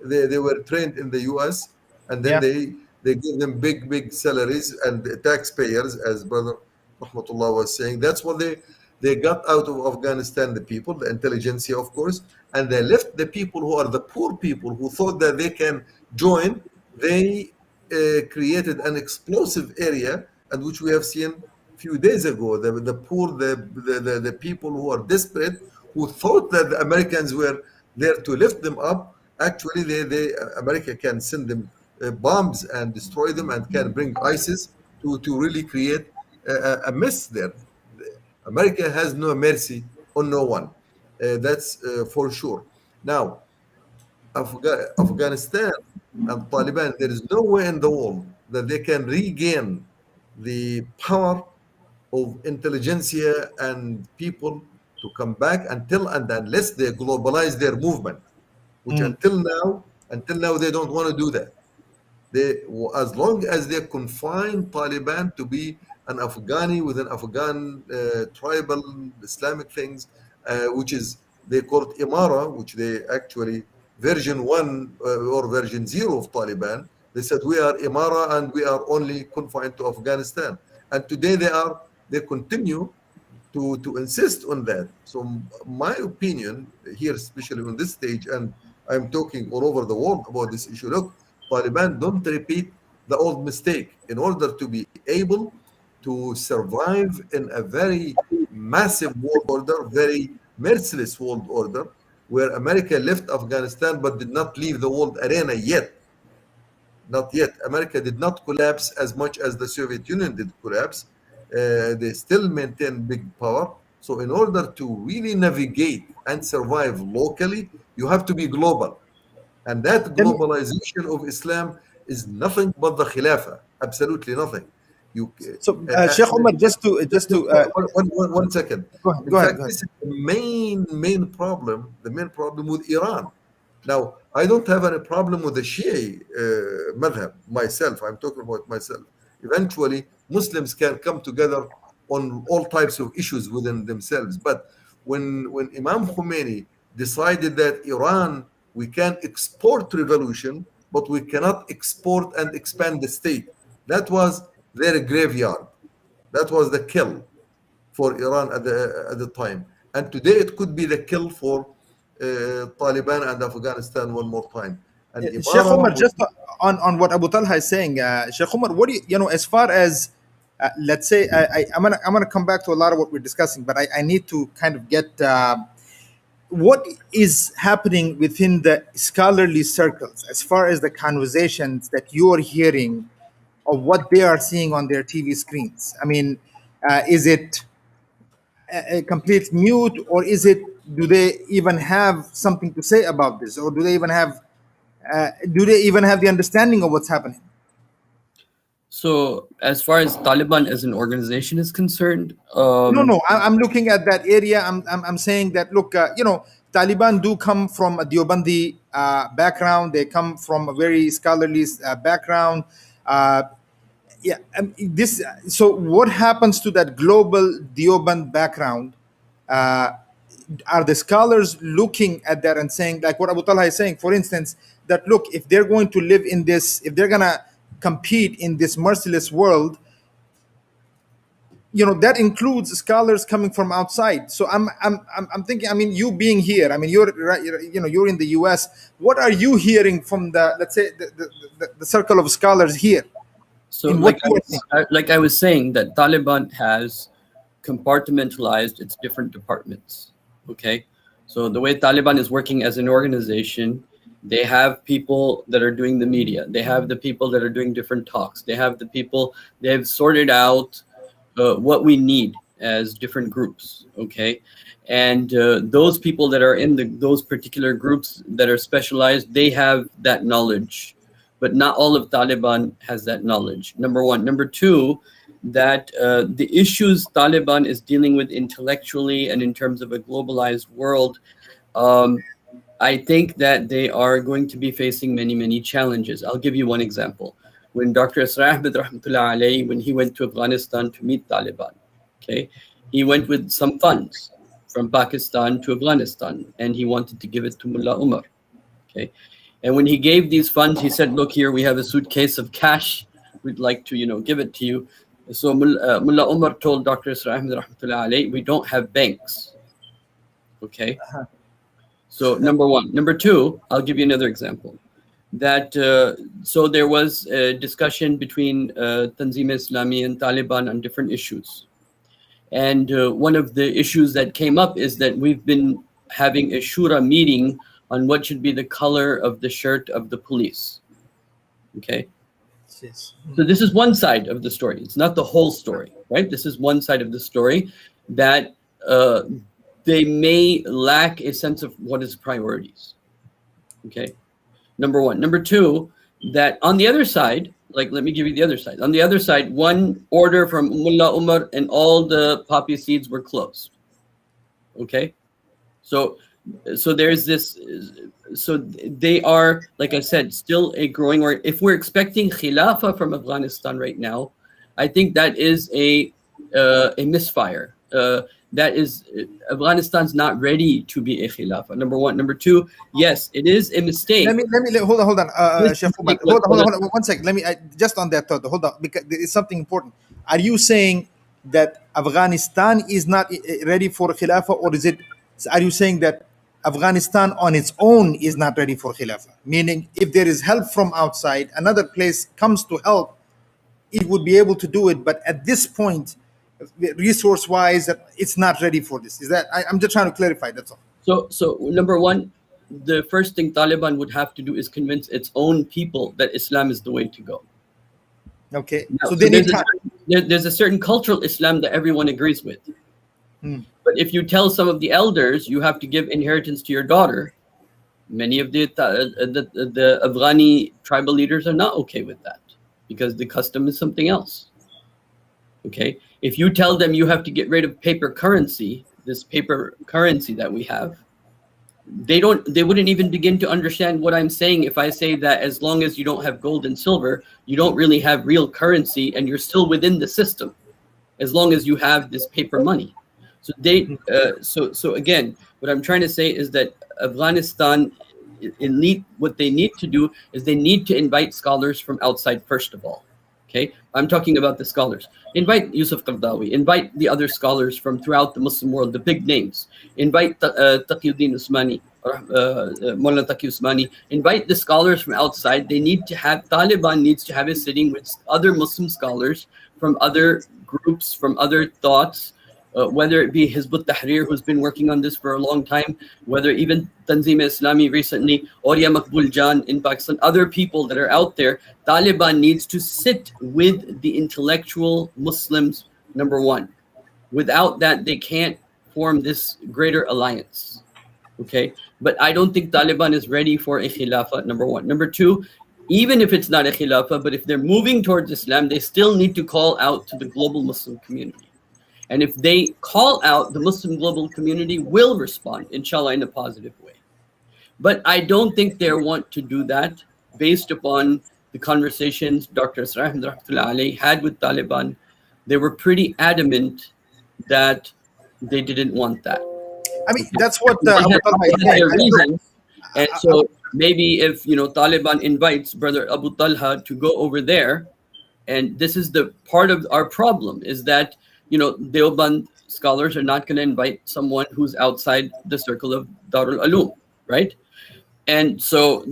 They were trained in the US, and then Yeah. they give them big salaries, and the taxpayers, as brother Rahmatullah was saying, that's what they got out of Afghanistan, the people, the intelligentsia, of course, and they left the people who are the poor people who thought that they can join. They created an explosive area, and which we have seen few days ago. The poor, the people who are desperate, who thought that the Americans were there to lift them up. Actually, America can send them bombs and destroy them, and can bring ISIS to really create a mess there. America has no mercy on no one. That's for sure. Now, Afghanistan and Taliban, there is no way in the world that they can regain the power of intelligentsia and people to come back until and unless they globalize their movement, which until now they don't want to do that. They, as long as they confine Taliban to be an Afghani with an Afghan tribal Islamic things, which is they call it Imara, which they actually version 1 or version 0 of Taliban. They said we are Imara and we are only confined to Afghanistan. And today they continue to insist on that. So my opinion here, especially on this stage, and I'm talking all over the world about this issue. Look, Taliban don't repeat the old mistake. In order to be able to survive in a very massive world order, very merciless world order, where America left Afghanistan but did not leave the world arena yet. Not yet. America did not collapse as much as the Soviet Union did collapse. They still maintain big power. So in order to really navigate and survive locally, you have to be global. And that Let me- globalization of Islam is nothing but the Khilafah. Absolutely nothing. You, So, Sheikh Omar, just to one second. go ahead, In go ahead, fact, go ahead. this is the main problem. The main problem with Iran. Now, I don't have any problem with the Shia madhab myself. I'm talking about myself. Eventually, Muslims can come together on all types of issues within themselves. But when Imam Khomeini decided that Iran, we can export revolution, but we cannot export and expand the state, that was their graveyard. That was the kill for Iran at the time. And today it could be the kill for Taliban and Afghanistan one more time. And Sheikh Omar, Imara, just on what Abu Talha is saying, Sheikh Omar, what do you know as far as let's say I'm gonna come back to a lot of what we're discussing, but I need to kind of get what is happening within the scholarly circles as far as the conversations that you're hearing of what they are seeing on their TV screens. I mean, is it a complete mute, or is it? Do they even have something to say about this, or do they even have the understanding of what's happening? So as far as Taliban as an organization is concerned, No, I'm looking at that area. I'm saying that, look, Taliban do come from a Deobandi background. They come from a very scholarly background. Uh, yeah, this. So what happens to that global Deoband background? Uh, are the scholars looking at that and saying, like what Abu Talha is saying, for instance, that look, if they're going to live in this, if they're gonna compete in this merciless world, that includes scholars coming from outside. So I'm thinking, I mean, you being here, I mean, you're right, you're in the US. What are you hearing from the, let's say, the circle of scholars here? so In like what you are thinking? like I was saying, that Taliban has compartmentalized its different departments. Okay, so the way Taliban is working as an organization, they have people that are doing the media, they have the people that are doing different talks, they have the people, they've sorted out what we need as different groups. Okay, and those people that are in those particular groups that are specialized, they have that knowledge, but not all of Taliban has that knowledge. Number one. Number two, that the issues Taliban is dealing with intellectually and in terms of a globalized world, um, I think that they are going to be facing many, many challenges. I'll give you one example. When Dr. Asra Ahmed Rahmatullah alayhi, when he went to Afghanistan to meet Taliban, okay, he went with some funds from Pakistan to Afghanistan, and he wanted to give it to Mullah Umar. Okay, and when he gave these funds, he said, "Look here, we have a suitcase of cash. We'd like to, give it to you." So Mullah Umar told Dr. Asra Ahmed Rahmatullah alayhi, "We don't have banks." Okay. So number one. Number two, I'll give you another example. That so there was a discussion between Tanzim-e-Islami and Taliban on different issues. And one of the issues that came up is that we've been having a shura meeting on what should be the color of the shirt of the police. Okay. Yes. So this is one side of the story. It's not the whole story, right? This is one side of the story, that they may lack a sense of what is priorities. Okay. Number one. Number two, that on the other side, like, let me give you the other side. On the other side, one order from Mullah Umar and all the poppy seeds were closed. Okay. So there's this, so they are, like I said, still a growing, or if we're expecting khilafah from Afghanistan right now, I think that is a misfire. That is, Afghanistan's not ready to be a khilafah. Number one. Number two, yes, it is a mistake. Let me hold on, Sheikh Omar. Hold on, 1 second. Let me just on that thought. Hold on, because there is something important. Are you saying that Afghanistan is not ready for khilafah, or are you saying that Afghanistan on its own is not ready for khilafah? Meaning, if there is help from outside, another place comes to help, it would be able to do it. But at this point, resource-wise, it's not ready for this. Is that? I'm just trying to clarify. That's all. So number one, the first thing Taliban would have to do is convince its own people that Islam is the way to go. Okay. Now, So they need time. There's a certain cultural Islam that everyone agrees with. But if you tell some of the elders you have to give inheritance to your daughter, many of the Afghani tribal leaders are not okay with that, because the custom is something else. Okay. If you tell them you have to get rid of paper currency, this paper currency that we have, they wouldn't even begin to understand what I'm saying if I say that as long as you don't have gold and silver, you don't really have real currency, and you're still within the system as long as you have this paper money. So so again, what I'm trying to say is that Afghanistan elite, what they need to do is they need to invite scholars from outside first of all. Okay, I'm talking about the scholars. Invite Yusuf Qardawi, invite the other scholars from throughout the Muslim world, the big names. Invite Taqiyuddin Usmani, Mullah Taqi Usmani. Invite the scholars from outside. They need to have, Taliban needs to have a sitting with other Muslim scholars from other groups, from other thoughts, whether it be Hizb ut-Tahrir, who's been working on this for a long time, whether even Tanzim-e-Islami recently, Auria Maqbul Jan in Pakistan, other people that are out there. Taliban needs to sit with the intellectual Muslims, number one. Without that, they can't form this greater alliance. Okay, but I don't think Taliban is ready for a khilafah, number one. Number two, even if it's not a khilafah, but if they're moving towards Islam, they still need to call out to the global Muslim community. And if they call out, the Muslim global community will respond, inshallah, in a positive way. But I don't think they want to do that based upon the conversations Dr. Rahmatullah had with Taliban. They were pretty adamant that they didn't want that. I mean, that's what They Abu had Talha is their saying. reasons. And so maybe if Taliban invites Brother Abu Talha to go over there, and this is the part of our problem, is that Deoband scholars are not going to invite someone who's outside the circle of Darul Ulum, right? And so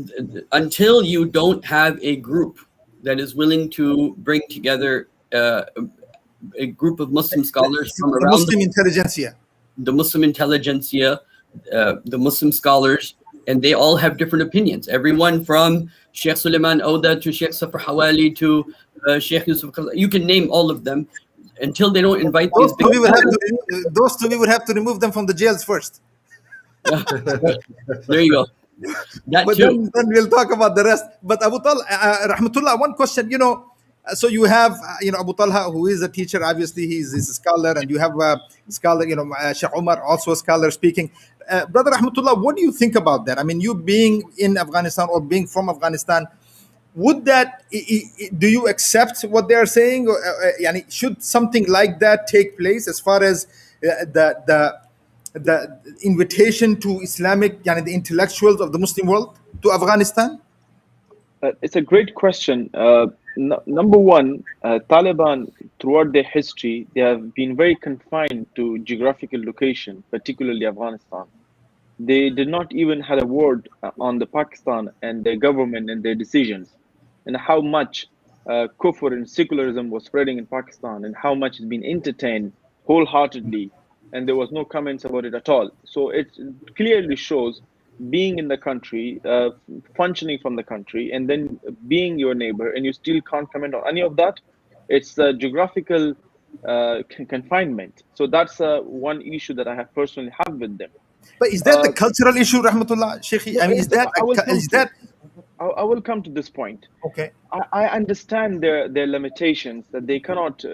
until you don't have a group that is willing to bring together a group of Muslim scholars from The around Muslim intelligentsia. the Muslim intelligentsia, the Muslim scholars, and they all have different opinions. Everyone from Sheikh Suleiman Ouda to Sheikh Safar Hawali to Sheikh Yusuf, you can name all of them. Until they don't invite Those these two, we would have to remove them from the jails first. There you go. That But too. then we'll talk about the rest. But Abu Talha, Rahmatullah, one question, so you have, Abu Talha, who is a teacher, obviously he's a scholar, and you have a scholar, Sheikh Omar, also a scholar speaking. Brother Rahmatullah, what do you think about that? I mean, you being in Afghanistan or being from Afghanistan, would that, do you accept what they're saying? Or, should something like that take place as far as the invitation to Islamic, the intellectuals of the Muslim world to Afghanistan? It's a great question. Number one, Taliban, throughout their history, they have been very confined to geographical location, particularly Afghanistan. They did not even have a word on the Pakistan and their government and their decisions, and how much kufr and secularism was spreading in Pakistan, and how much has been entertained wholeheartedly, and there was no comments about it at all. So it clearly shows being in the country, functioning from the country, and then being your neighbor, and you still can't comment on any of that. It's geographical confinement. So that's one issue that I have personally have with them. But is that the cultural issue, Rahmatullah, Sheikh? I mean, is that I will come to this point. Okay? I understand their limitations, that they cannot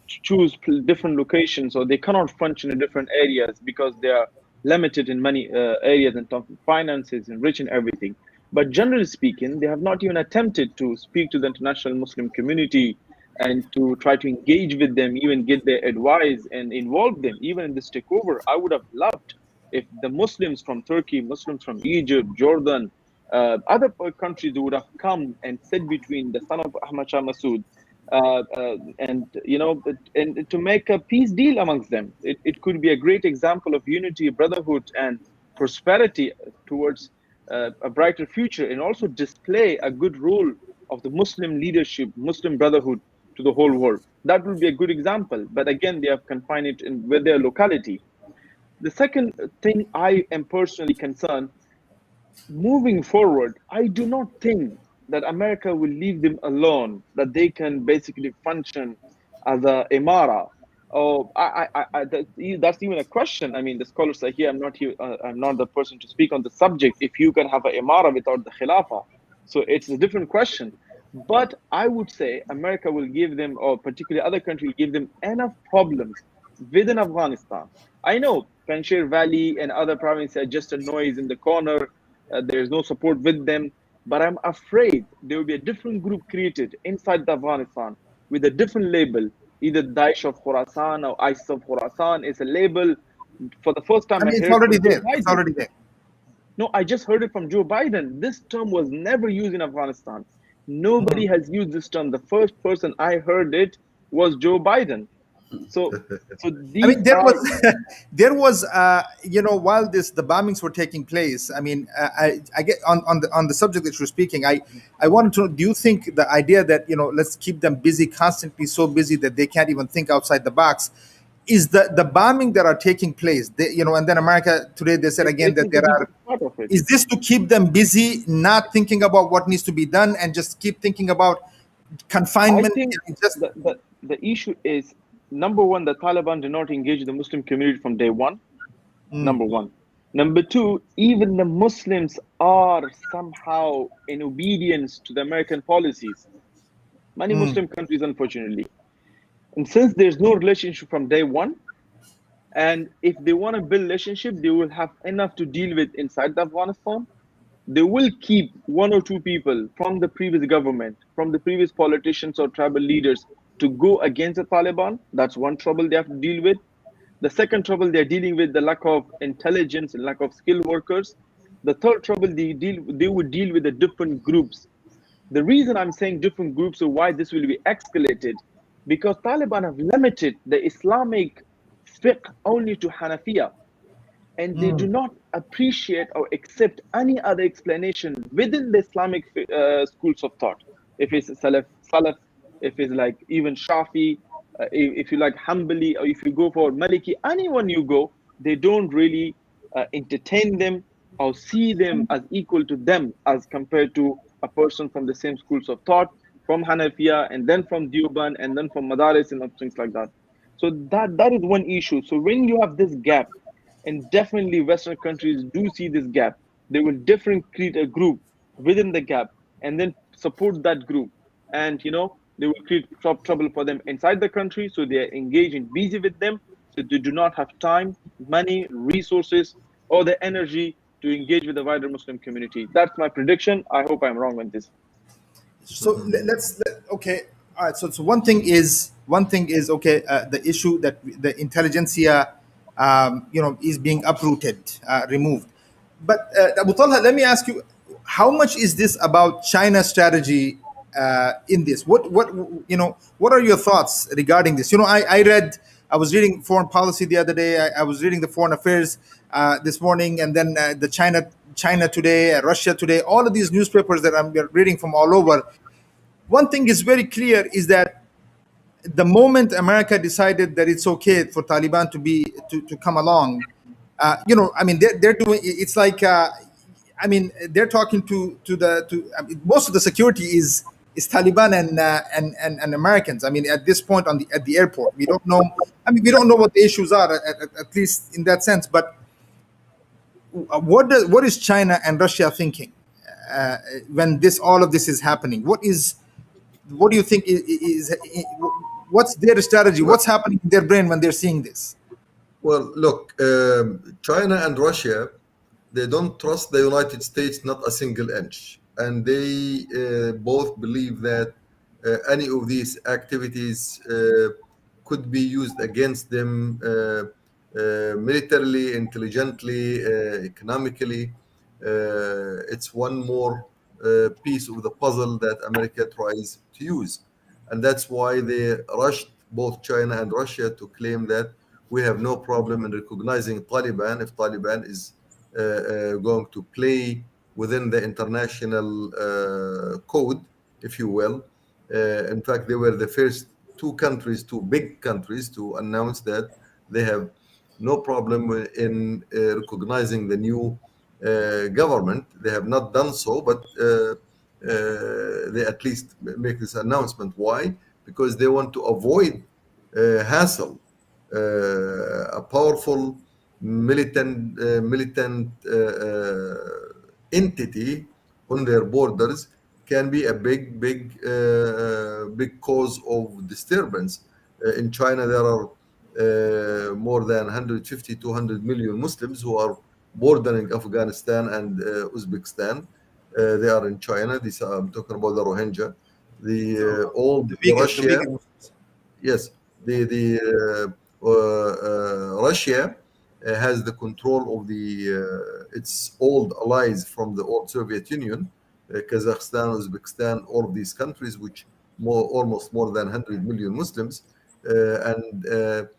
choose different locations, or they cannot function in different areas because they are limited in many areas in terms of finances and rich and everything. But generally speaking, they have not even attempted to speak to the international Muslim community and to try to engage with them, even get their advice and involve them, even in this takeover. I would have loved if the Muslims from Turkey, Muslims from Egypt, Jordan, other countries would have come and sit between the son of Ahmad Shah Massoud and to make a peace deal amongst them. It could be a great example of unity, brotherhood, and prosperity towards a brighter future, and also display a good role of the Muslim leadership, Muslim brotherhood to the whole world. That will be a good example. But again, they have confined it with their locality. The second thing I am personally concerned, moving forward, I do not think that America will leave them alone, that they can basically function as a Imara. Oh, that's even a question. I mean, the scholars are here. I'm not here. I'm not the person to speak on the subject. If you can have an Imara without the Khilafah, so it's a different question. But I would say America will give them, or particularly other countries, will give them enough problems within Afghanistan. I know Panjshir Valley and other provinces are just a noise in the corner. There's no support with them. But I'm afraid there will be a different group created inside Afghanistan with a different label. Either Daesh of Khorasan or ISIS of Khorasan is a label. For the first time, I mean, it's already there. It's already there. No, I just heard it from Joe Biden. This term was never used in Afghanistan. Nobody has used this term. The first person I heard it was Joe Biden. So these I mean, there was while the bombings were taking place. I mean, I get on the subject that you're speaking. I wanted to know, do you think the idea that let's keep them busy, constantly so busy that they can't even think outside the box, is the bombing that are taking place? And then America today, they said again that there are. Is this to keep them busy, not thinking about what needs to be done, and just keep thinking about confinement? I think the issue is, number one, the Taliban did not engage the Muslim community from day one. Number one. Number two, even the Muslims are somehow in obedience to the American policies. Many Muslim countries, unfortunately. And since there's no relationship from day one, and if they want to build relationship, they will have enough to deal with inside the Afghanistan. They will keep one or two people from the previous government, from the previous politicians or tribal leaders to go against the Taliban. That's one trouble they have to deal with. The second trouble they're dealing with the lack of intelligence and lack of skilled workers. The third trouble they would deal with the different groups. The reason I'm saying different groups or why this will be escalated, because Taliban have limited the Islamic fiqh only to Hanafiya, and they do not appreciate or accept any other explanation within the Islamic schools of thought. If it's Salaf, if it's like even Shafi, if you like Hanbali, or if you go for Maliki, anyone you go, they don't really entertain them or see them as equal to them as compared to a person from the same schools of thought, from Hanafiya, and then from Deoband, and then from Madaris and things like that. So that is one issue. So when you have this gap, and definitely Western countries do see this gap, they will definitely create a group within the gap and then support that group. And they will create trouble for them inside the country, so they are engaged and busy with them, so they do not have time, money, resources, or the energy to engage with the wider Muslim community. That's my prediction. I hope I'm wrong on this. So okay, all right. So one thing is okay. The issue that the intelligentsia, is being uprooted, removed. But Abu Talha, let me ask you, how much is this about China's strategy in this? What are your thoughts regarding this? I was reading foreign policy the other day. I was reading the foreign affairs this morning, and then the China Today, Russia Today, all of these newspapers that I'm reading from all over. One thing is very clear is that the moment America decided that it's okay for Taliban to come along, they're doing it's like they're talking most of the security is Taliban and Americans. I mean, at this point at the airport, we don't know. We don't know what the issues are at least in that sense. But what is China and Russia thinking when all of this is happening? What do you think what's their strategy? Well, What's happening in their brain when they're seeing this? well, look, China and Russia, they don't trust the United States not a single inch, and they both believe that any of these activities could be used against them militarily, intelligently, economically. It's one more piece of the puzzle that America tries to use. And that's why they rushed, both China and Russia, to claim that we have no problem in recognizing Taliban if Taliban is going to play within the international code, if you will. In fact, they were the first two big countries to announce that they have no problem in recognizing the new government. They have not done so, but they at least make this announcement. Why? Because they want to avoid hassle. A powerful militant entity on their borders can be a big cause of disturbance. In China, there are more than 150 to 100 million Muslims who are bordering Afghanistan and Uzbekistan. They are in China. I'm talking about the Rohingya. The old Russia. Yes, Russia has the control of its old allies from the old Soviet Union, Kazakhstan, Uzbekistan, all of these countries, which almost more than 100 million Muslims, and the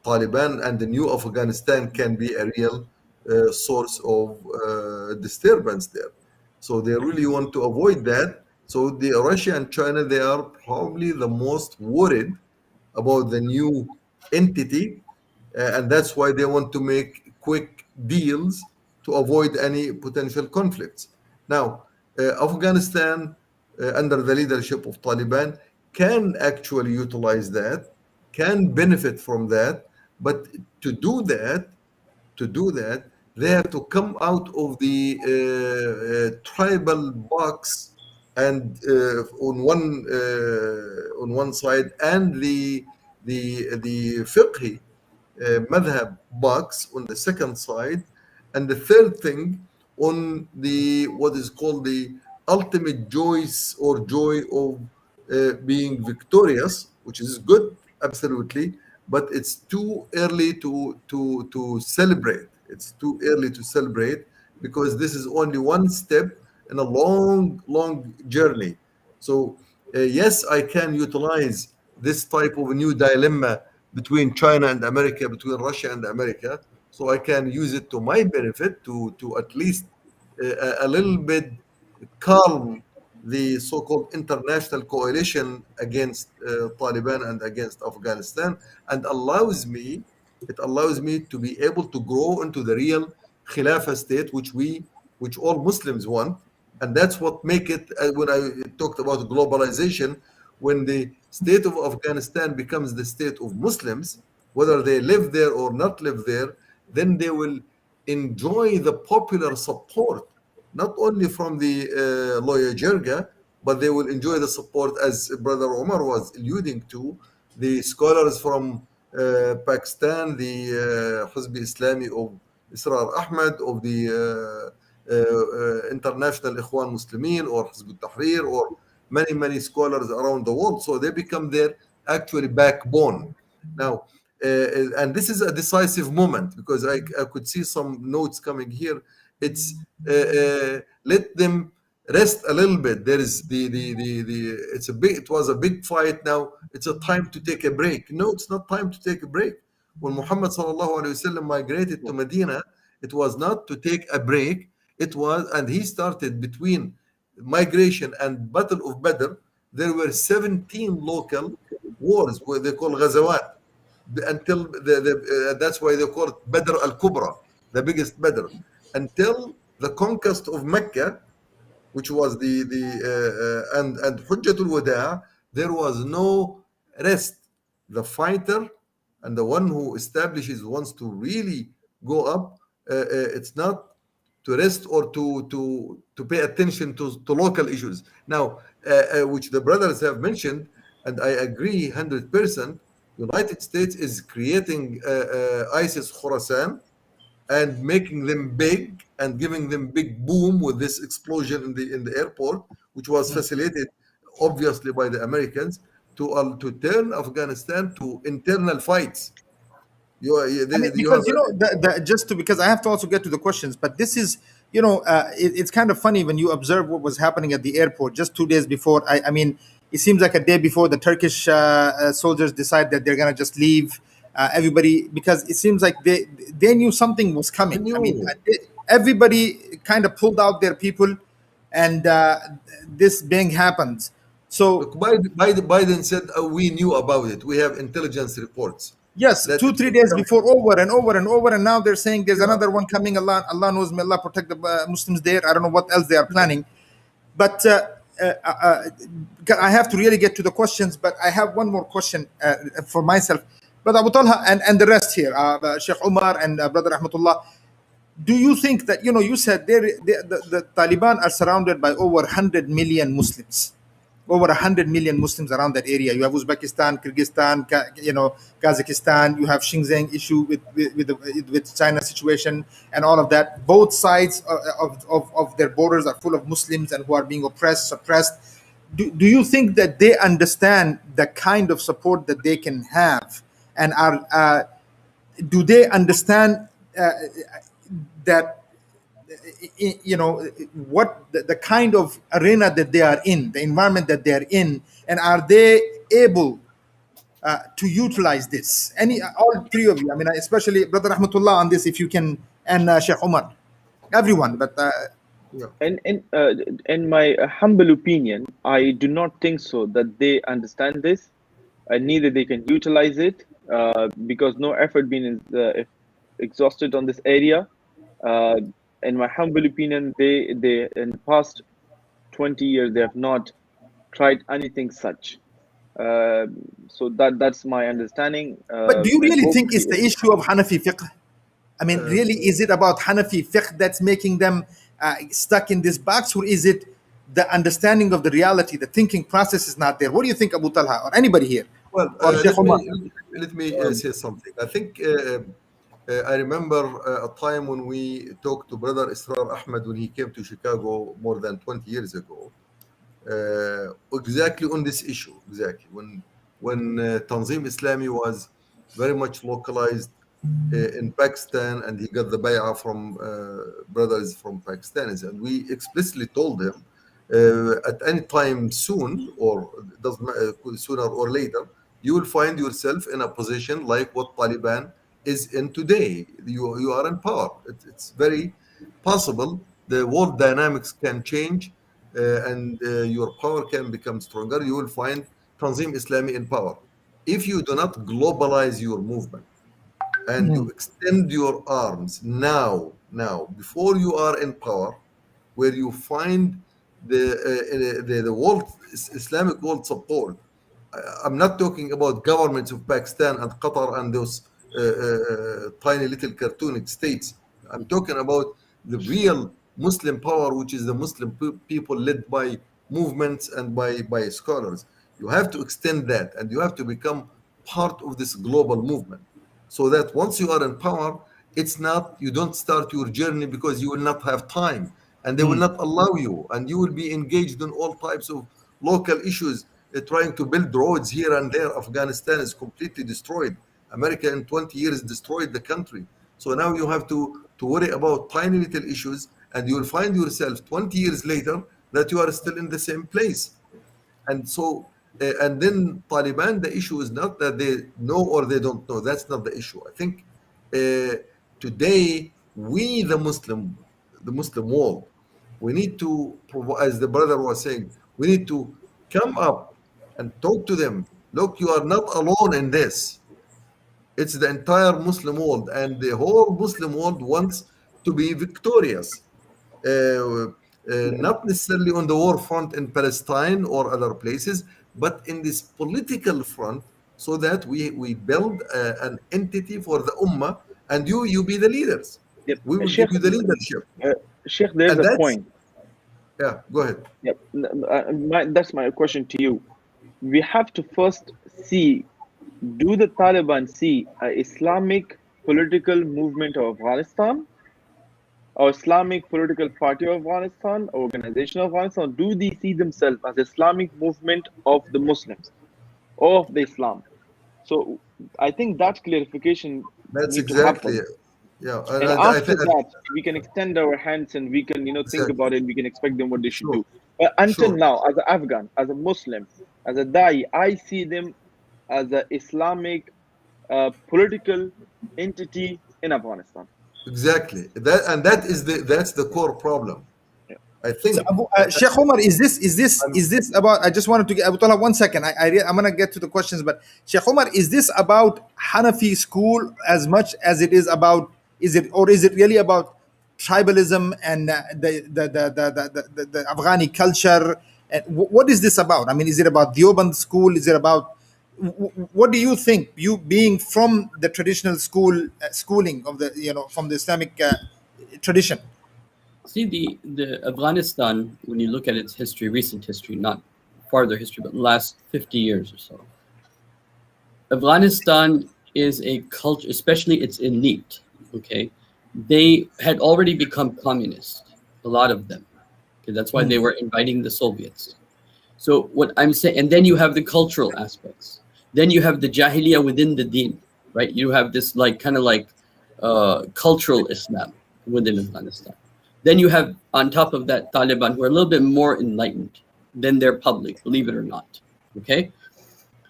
Taliban and the new Afghanistan can be a real source of disturbance there. So they really want to avoid that. So the Russia and China, they are probably the most worried about the new entity, and that's why they want to make quick deals to avoid any potential conflicts. Now, Afghanistan, under the leadership of Taliban, can actually utilize that, can benefit from that, but to do that, to do that, they have to come out of the tribal box and on one side, and the fiqhi madhab box on the second side, and the third thing on the what is called the ultimate joys or joy of being victorious, which is good, absolutely, but it's too early to celebrate. It's too early to celebrate because this is only one step in a long journey. So yes, I can utilize this type of a new dilemma between China and America, between Russia and America. So I can use it to my benefit to at least a little bit calm the so-called international coalition against Taliban and against Afghanistan, and it allows me to be able to grow into the real Khilafah state, which all Muslims want, and that's what make it. When I talked about globalization, when the state of Afghanistan becomes the state of Muslims, whether they live there or not live there, then they will enjoy the popular support, not only from the lawyer Jirga, but they will enjoy the support, as Brother Omar was alluding to, the scholars from Pakistan, the Hizb Islami of Israr Ahmad, of the International Ikhwan Muslimin or Hizb al-Tahrir, or many scholars around the world. So they become their actually backbone. Now, and this is a decisive moment because I could see some notes coming here. It's let them rest a little bit. There is it was a big fight. Now it's a time to take a break. No, it's not time to take a break. When Muhammad sallallahu alaihi wasallam migrated to Medina, it was not to take a break. It was, and he started between migration and Battle of Badr. There were 17 local wars where they call Ghazawat, until that's why they call it Badr al-Kubra, the biggest Badr, until the conquest of Mecca, which was and Hujjatul Wada. There was no rest. The fighter and the one who wants to really go up. It's not to rest or to pay attention to local issues. Now, which the brothers have mentioned, and I agree 100%. United States is creating ISIS Khorasan and making them big and giving them big boom with this explosion in the airport, which was facilitated obviously by the Americans to turn Afghanistan to internal fights. Because because I have to also get to the questions, but this is it's kind of funny when you observe what was happening at the airport just 2 days before. I mean, it seems like a day before the Turkish soldiers decide that they're gonna just leave everybody, because it seems like they knew something was coming. I mean, everybody kind of pulled out their people, and this bang happened. So look, Biden said we knew about it. We have intelligence reports. Yes, 2-3 days before, over and over, and now they're saying there's another one coming. Allah knows, may Allah protect the Muslims there. I don't know what else they are planning, but I have to really get to the questions. But I have one more question for myself, Brother Abu Talha and the rest here, Sheikh Omar and Brother Rahmatullah. Do you think that you said the Taliban are surrounded by over 100 million Muslims? Over 100 million Muslims around that area. You have Uzbekistan, Kyrgyzstan, Kazakhstan. You have Xinjiang issue with China situation and all of that. Both sides of their borders are full of Muslims and who are being oppressed, suppressed. Do you think that they understand the kind of support that they can have, and do they understand that? What the kind of arena that they are in, the environment that they are in, and are they able to utilize this? All three of you, I mean, especially Brother Rahmatullah on this, if you can, and Sheikh Omar, everyone. But in my humble opinion, I do not think so that they understand this, and neither they can utilize it because no effort been exhausted on this area. In my humble opinion, they in the past 20 years they have not tried anything such. So that's my understanding. But do you really think it's the issue of Hanafi fiqh? I mean, really, is it about Hanafi fiqh that's making them stuck in this box, or is it the understanding of the reality, the thinking process is not there? What do you think, Abu Talha, or anybody here, Well, or Sheikh Omar? let me say something. I think I remember a time when we talked to Brother Israr Ahmed when he came to Chicago more than 20 years ago, exactly on this issue. Exactly when Tanzim Islami was very much localized in Pakistan, and he got the bay'ah from brothers from Pakistan, and we explicitly told him at any time soon, or doesn't sooner or later, you will find yourself in a position like what Taliban is in today. You are in power. It's very possible. The world dynamics can change, and your power can become stronger. You will find Tanzim Islami in power. If you do not globalize your movement and you extend your arms now, before you are in power, where you find the world Islamic world support. I'm not talking about governments of Pakistan and Qatar and those tiny little cartoonic states. I'm talking about the real Muslim power, which is the Muslim people led by movements and by scholars. You have to extend that, and you have to become part of this global movement, so that once you are in power, it's not, you don't start your journey because you will not have time, and they will not allow you, and you will be engaged in all types of local issues, trying to build roads here and there. Afghanistan is completely destroyed. America in 20 years destroyed the country. So now you have to worry about tiny little issues, and you will find yourself 20 years later that you are still in the same place. And so and then Taliban, the issue is not that they know or they don't know. That's not the issue. I think today we, the Muslim world, we need to provide, as the brother was saying, we need to come up and talk to them. Look, you are not alone in this. It's the entire Muslim world, and the whole Muslim world wants to be victorious. Not necessarily on the war front in Palestine or other places, but in this political front, so that we build an entity for the Ummah, and you be the leaders. Yep. We will Sheikh, give you the leadership. Sheikh, there's And a that's, point. yeah, go ahead. Yep. That's my question to you. We have to first see, do the Taliban see an Islamic political movement of Afghanistan, or Islamic political party of Afghanistan, organization of Afghanistan? Do they see themselves as Islamic movement of the Muslims, or of the Islam? So I think that clarification That's need exactly to it. happen. Yeah, And I after think that, we can extend our hands and we can, think exactly. about it. We can expect them what they should Sure. do. But until Sure. now, as an Afghan, as a Muslim, as a Da'i, I see them as an Islamic political entity in Afghanistan. Exactly. That's the core problem. Yeah. I think So, Sheikh Omar, is this about? I just wanted to get Abu Talha 1 second. I'm gonna get to the questions, but Sheikh Omar, is this about Hanafi school as much as it is about? Is it really about tribalism and the Afghani culture? And what is this about? I mean, is it about Deoband school? Is it about what do you think? You being from the traditional schooling of the from the Islamic tradition. See, the Afghanistan, when you look at its history, recent history, not farther history, but the last 50 years or so, Afghanistan is a culture, especially its elite, okay? They had already become communist, a lot of them. Okay, that's why they were inviting the Soviets. So what I'm saying, and then you have the cultural aspects. Then you have the Jahiliyyah within the Deen, right? You have this kind of cultural Islam within Afghanistan. Then you have, on top of that, Taliban, who are a little bit more enlightened than their public, believe it or not, okay?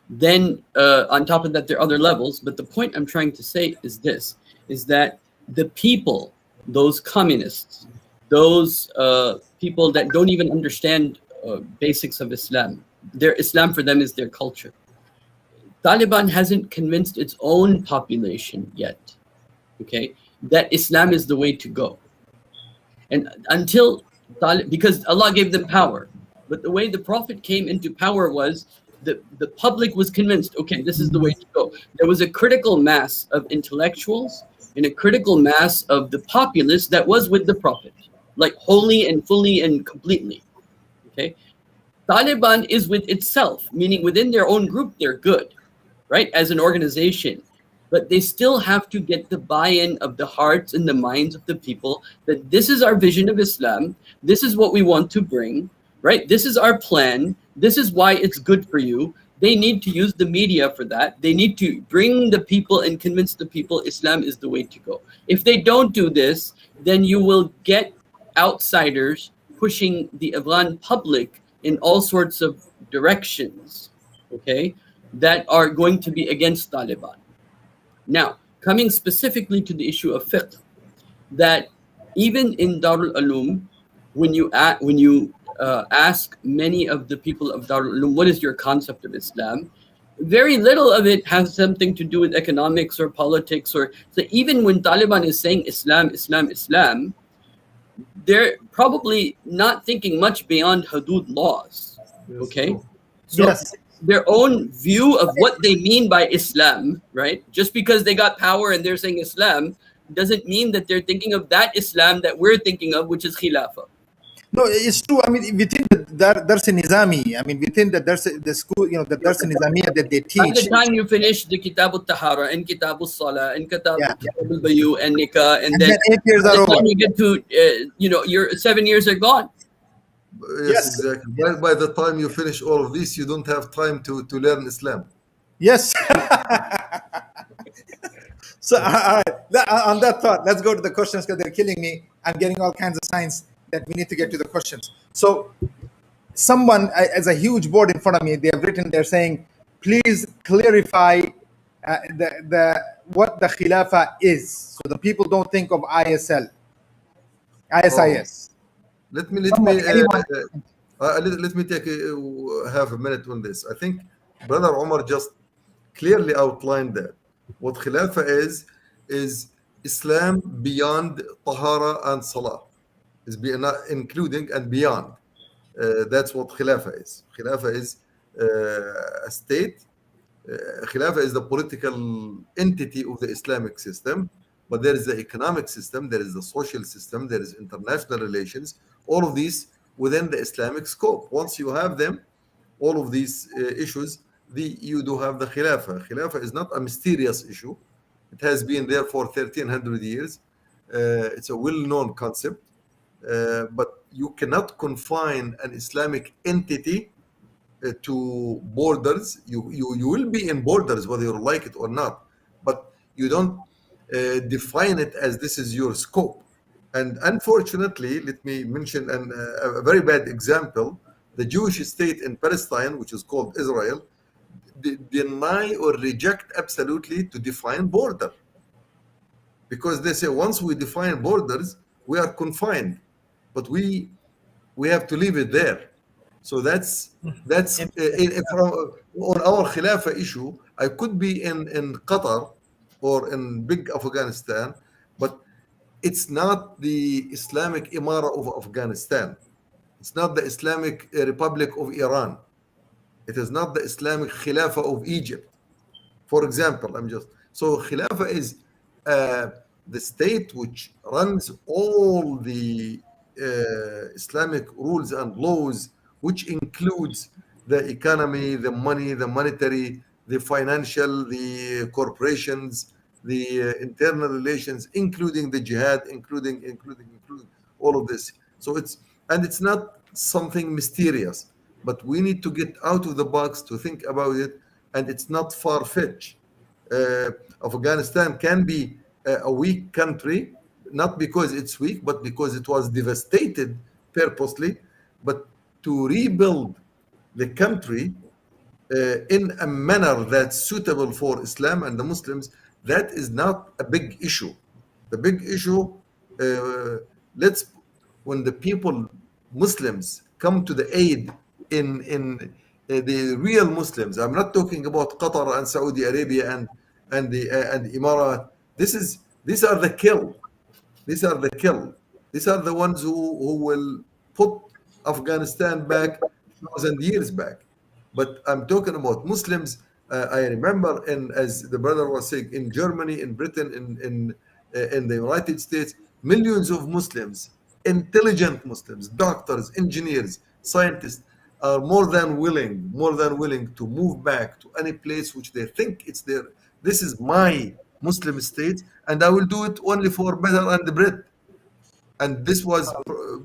Then on top of that, there are other levels, but the point I'm trying to say is this, is that the people, those communists, those people that don't even understand basics of Islam, their Islam for them is their culture. Taliban hasn't convinced its own population yet, okay, that Islam is the way to go. And until, because Allah gave them power, but the way the Prophet came into power was the public was convinced, okay, this is the way to go. There was a critical mass of intellectuals in a critical mass of the populace that was with the Prophet, like wholly and fully and completely. Okay, Taliban is with itself, meaning within their own group, they're good, right, as an organization. But they still have to get the buy-in of the hearts and the minds of the people that this is our vision of Islam, this is what we want to bring, right? This is our plan, this is why it's good for you. They need to use the media for that. They need to bring the people and convince the people Islam is the way to go. If they don't do this, then you will get outsiders pushing the Afghan public in all sorts of directions, okay, that are going to be against Taliban. Now, coming specifically to the issue of fiqh, that even in Darul Uloom, when you ask many of the people of Darul Uloom, what is your concept of Islam? Very little of it has something to do with economics or politics. Or so even when Taliban is saying Islam, Islam, Islam, they're probably not thinking much beyond hudud laws. Okay, so Yes. their own view of what they mean by Islam, right? Just because they got power and they're saying Islam doesn't mean that they're thinking of that Islam that we're thinking of, which is Khilafah. No, it's true. I mean, within the Dars Nizami, I mean, within the school, the Dars Nizamiya that they By the teach. time you finish the Kitab al-Tahara and Kitab al-Salah and Kitab Yeah. al-Bayu and Nikah, and And then then 8 years by are the over. time you get to, your 7 years are gone. Yes, Yes. exactly. By the time you finish all of this, you don't have time to learn Islam. Yes. So, all right. On that thought, let's go to the questions because they're killing me. I'm getting all kinds of signs that we need to get to the questions. So, someone, as a huge board in front of me, they have written, they're saying, please clarify what the Khilafah is, so the people don't think of ISIS. Let me Anyone? let me take half a minute on this. I think Brother Omar just clearly outlined that what Khilafah is Islam beyond Tahara and Salah, is including and beyond. That's what Khilafah is. Khilafah is a state. Khilafah is the political entity of the Islamic system, but there is the economic system, there is the social system, there is international relations, all of these within the Islamic scope. Once you have them, all of these issues, you do have the Khilafah. Khilafah is not a mysterious issue. It has been there for 1300 years. It's a well-known concept, but you cannot confine an Islamic entity to borders. You will be in borders whether you like it or not, but you don't define it as this is your scope. And unfortunately, let me mention a very bad example. The Jewish state in Palestine, which is called Israel, deny or reject absolutely to define border, because they say once we define borders, we are confined, but we have to leave it there. So that's on our Khilafah issue. I could be in Qatar or in big Afghanistan, but it's not the Islamic Imara of Afghanistan. It's not the Islamic Republic of Iran. It is not the Islamic Khilafah of Egypt. For example, so Khilafah is the state which runs all the Islamic rules and laws, which includes the economy, the money, the monetary, the financial, the corporations, the internal relations, including the jihad, including all of this. So it's not something mysterious, but we need to get out of the box to think about it, and it's not far-fetched. Afghanistan can be a weak country, not because it's weak, but because it was devastated purposely. But to rebuild the country in a manner that's suitable for Islam and the Muslims, that is not a big issue. The big issue, when the people, Muslims, come to the aid in the real Muslims. I'm not talking about Qatar and Saudi Arabia and the Emirates. These are the kill. These are the kill. These are the ones who will put Afghanistan back 1,000 years back. But I'm talking about Muslims. I remember, as the brother was saying, in Germany, in Britain, in the United States, millions of Muslims, intelligent Muslims, doctors, engineers, scientists, are more than willing to move back to any place which they think it's their. This is my Muslim state, and I will do it only for better and bread. And this was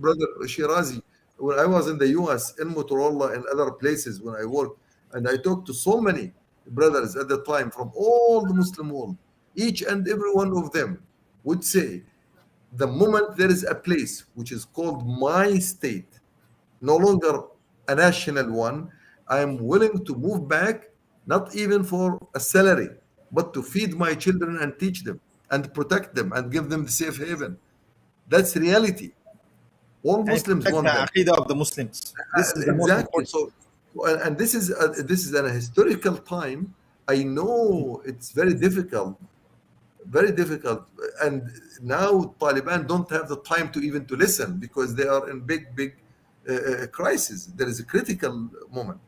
Brother Shirazi when I was in the US, in Motorola, and other places when I worked. And I talked to so many brothers at the time from all the Muslim world. Each and every one of them would say, the moment there is a place which is called my state, no longer a national one, I am willing to move back, not even for a salary, but to feed my children and teach them and protect them and give them the safe haven. That's reality. All And Muslims protect want the that. aqidah of the Muslims. This is the most Exactly. important. And this is an historical time. I know it's very difficult, and now Taliban don't have the time to even to listen because they are in big crisis. There is a critical moment.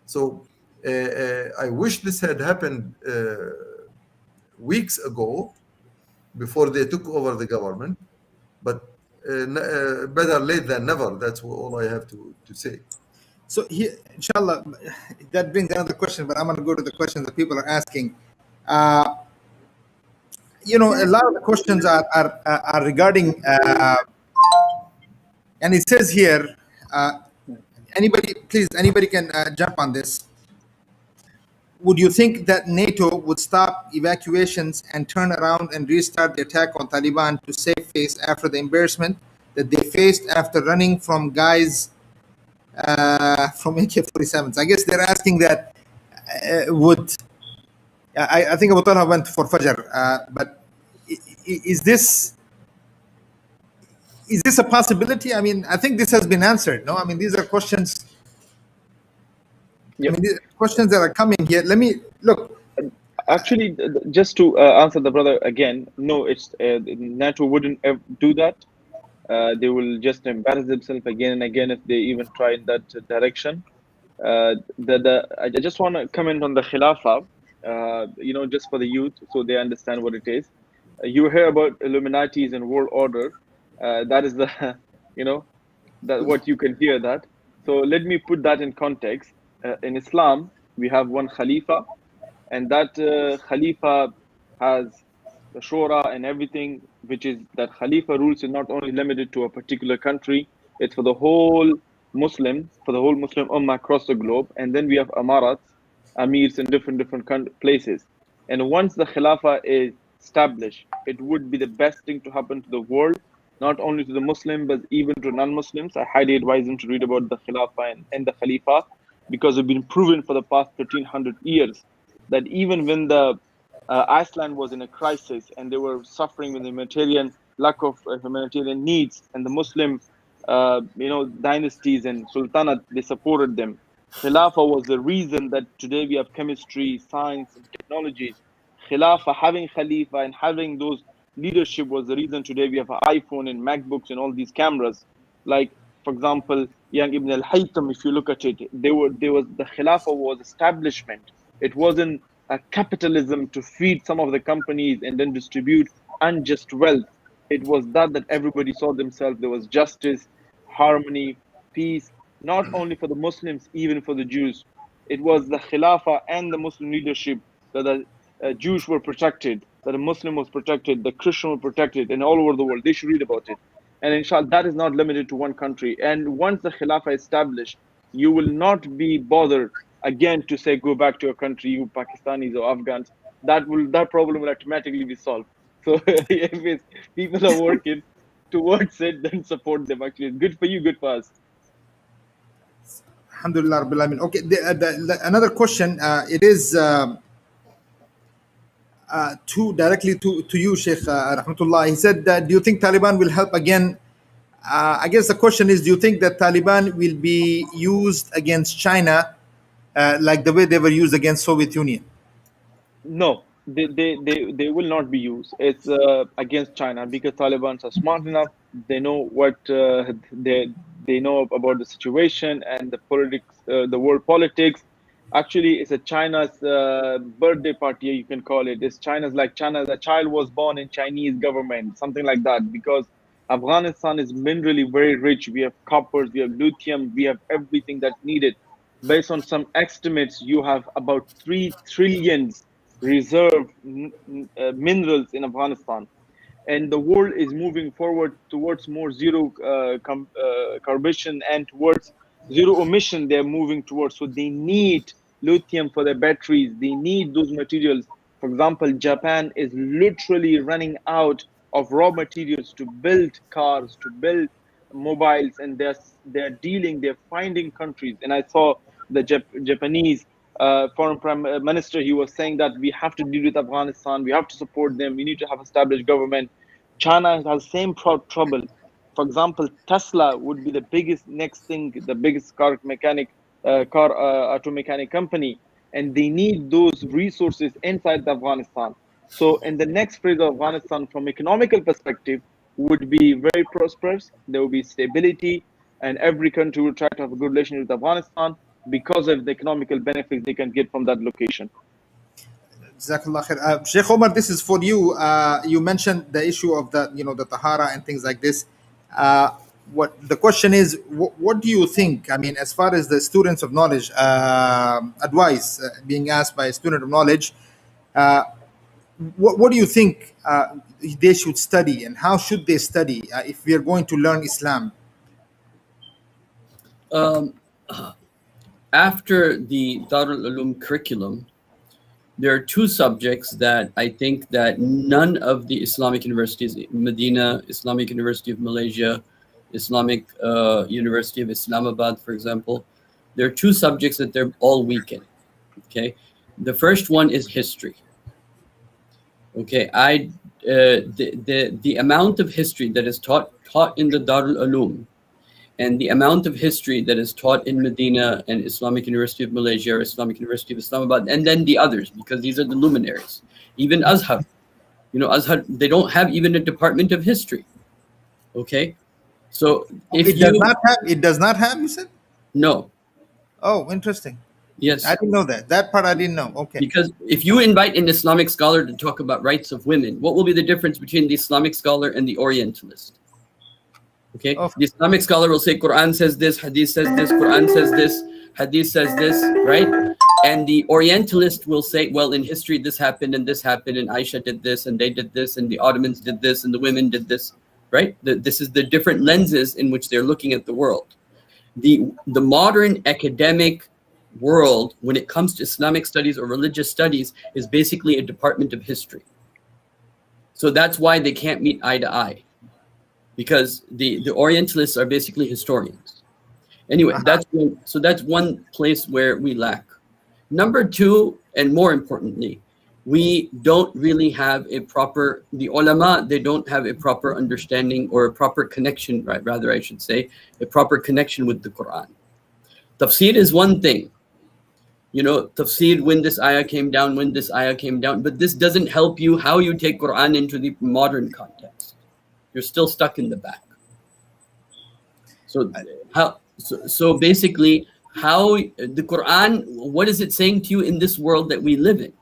So I wish this had happened weeks ago before they took over the government, but better late than never. That's all I have to say. So here, inshallah, that brings another question, but I'm going to go to the question that people are asking. Uh, a lot of the questions are regarding, and it says here, anybody can jump on this. Would you think that NATO would stop evacuations and turn around and restart the attack on Taliban to save face after the embarrassment that they faced after running from guys from AK-47s? I guess they're asking that would. I think Abu Talha went for Fajr, but is this a possibility? I mean, I think this has been answered. No, I mean these are questions. I Yep. mean, these are questions that are coming here. Let me look. Actually, just to answer the brother again, no, it's NATO wouldn't ever do that. They will just embarrass themselves again and again if they even try in that direction. I just want to comment on the Khilafah, just for the youth so they understand what it is. You hear about Illuminatis and world order. That is the, that what you can hear that. So let me put that in context. In Islam, we have one Khalifa, and that Khalifa has the Shura and everything, which is that Khalifa rules is not only limited to a particular country, it's for the whole Muslim Ummah across the globe. And then we have Amarats, Amirs in different places. And once the Khilafah is established, it would be the best thing to happen to the world, not only to the Muslim, but even to non-Muslims. I highly advise them to read about the Khilafah and the Khalifa, because it's been proven for the past 1300 years that even when the Iceland was in a crisis and they were suffering with the lack of humanitarian needs, and the Muslim, dynasties and sultanate, they supported them. Khilafah was the reason that today we have chemistry, science, and technologies. Khilafah, having Khalifa and having those leadership was the reason today we have an iPhone and MacBooks and all these cameras. Like, for example, young Ibn al-Haytham, if you look at it, the Khilafah was establishment. It wasn't a capitalism to feed some of the companies and then distribute unjust wealth. It was that everybody saw themselves. There was justice, harmony, peace, not only for the Muslims, even for the Jews. It was the Khilafah and the Muslim leadership that the Jews were protected, that the Muslim was protected, the Christian was protected, and all over the world. They should read about it. And inshallah, that is not limited to one country. And once the Khilafah is established, you will not be bothered again to say, go back to your country, you Pakistanis or Afghans. That problem will automatically be solved. So if people are working towards it, then support them. Actually, it's good for you, good for us. Alhamdulillah Rabbil Alamin. Okay, another question. It is directly to you, Sheikh Rahmatullah. He said, do you think Taliban will help again? I guess the question is, do you think that Taliban will be used against China like the way they were used against Soviet Union? No, they will not be used. It's against China, because Taliban are smart enough. They know what they know about the situation and the politics, the world politics. Actually, it's a China's birthday party, you can call it. It's China's, like China, the child was born in Chinese government, something like that. Because Afghanistan is minerally very rich. We have coppers, we have lithium, we have everything that's needed. Based on some estimates, you have about 3 trillions reserve minerals in Afghanistan, and the world is moving forward towards more zero carbon and towards zero emission. They're moving towards, so they need lithium for their batteries. They need those materials. For example, Japan is literally running out of raw materials to build cars, to build mobiles, and they're finding countries. And I saw the Japanese foreign prime minister. He was saying that we have to deal with Afghanistan, we have to support them, we need to have established government. China has same trouble. For example, Tesla would be the biggest next thing, the biggest car auto mechanic company, and they need those resources inside Afghanistan. So, in the next phase of Afghanistan, from economical perspective, would be very prosperous. There will be stability, and every country will try to have a good relationship with Afghanistan because of the economical benefits they can get from that location. Jazakallah khair. Sheikh Omar, this is for you. You mentioned the issue of the tahara and things like this. What the question is, what do you think? I mean, as far as the students of knowledge, advice being asked by a student of knowledge, what do you think they should study, and how should they study if we are going to learn Islam? After the Darul Uloom curriculum, there are two subjects that I think that none of the Islamic universities, Medina, Islamic University of Malaysia, Islamic University of Islamabad, for example, there are two subjects that they're all weak in. Okay, the first one is history. Okay, the amount of history that is taught in the Darul Uloom, and the amount of history that is taught in Medina and Islamic University of Malaysia or Islamic University of Islamabad, and then the others, because these are the luminaries. Even Azhar, Azhar, they don't have even a department of history. Okay, so if it does not have, you said? No. Oh, interesting. Yes. I didn't know that. That part I didn't know. Okay. Because if you invite an Islamic scholar to talk about rights of women, what will be the difference between the Islamic scholar and the Orientalist? Okay, the Islamic scholar will say Quran says this, Hadith says this, Quran says this, Hadith says this, right? And the Orientalist will say, well, in history this happened and Aisha did this and they did this and the Ottomans did this and the women did this, right? This is the different lenses in which they're looking at the world. The modern academic world, when it comes to Islamic studies or religious studies, is basically a department of history. So that's why they can't meet eye to eye, because the Orientalists are basically historians. Anyway, that's one place where we lack. Number two, and more importantly, we don't really have the ulama, they don't have a proper understanding or a proper connection, right? Rather, I should say, a proper connection with the Quran. Tafsir is one thing. Tafsir, when this ayah came down, but this doesn't help you how you take Quran into the modern context. You're still stuck in the back. So basically, how the Quran, what is it saying to you in this world that we live in?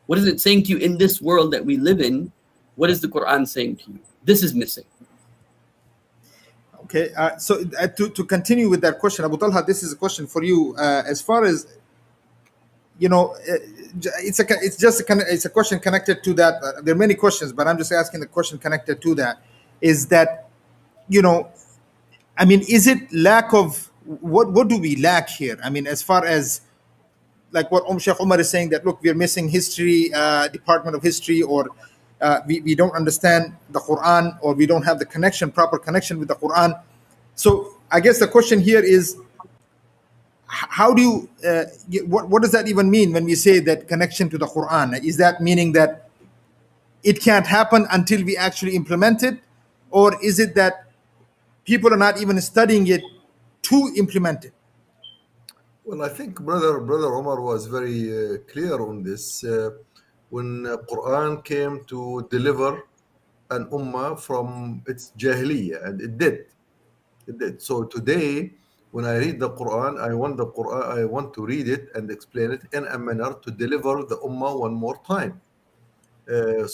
What is it saying to you in this world that we live in? What is the Quran saying to you? This is missing. Okay, so to continue with that question, Abu Talha, this is a question for you. As far as it's a question connected to that. There are many questions, but I'm just asking the question connected to that. Is that, I mean, is it lack of what do we lack here? I mean, as far as like what Sheikh Omar is saying, that look, we're missing history, department of history, or we don't understand the Quran, or we don't have the proper connection with the Quran. So I guess the question here is, how do you what does that even mean when we say that connection to the Quran? Is that meaning that it can't happen until we actually implement it, or is it that people are not even studying it to implement it? Well, I think brother Omar was very clear on this when Quran came to deliver an ummah from its jahiliyyah, and it did. So today, when I read the Quran, I want to read it and explain it in a manner to deliver the Ummah one more time.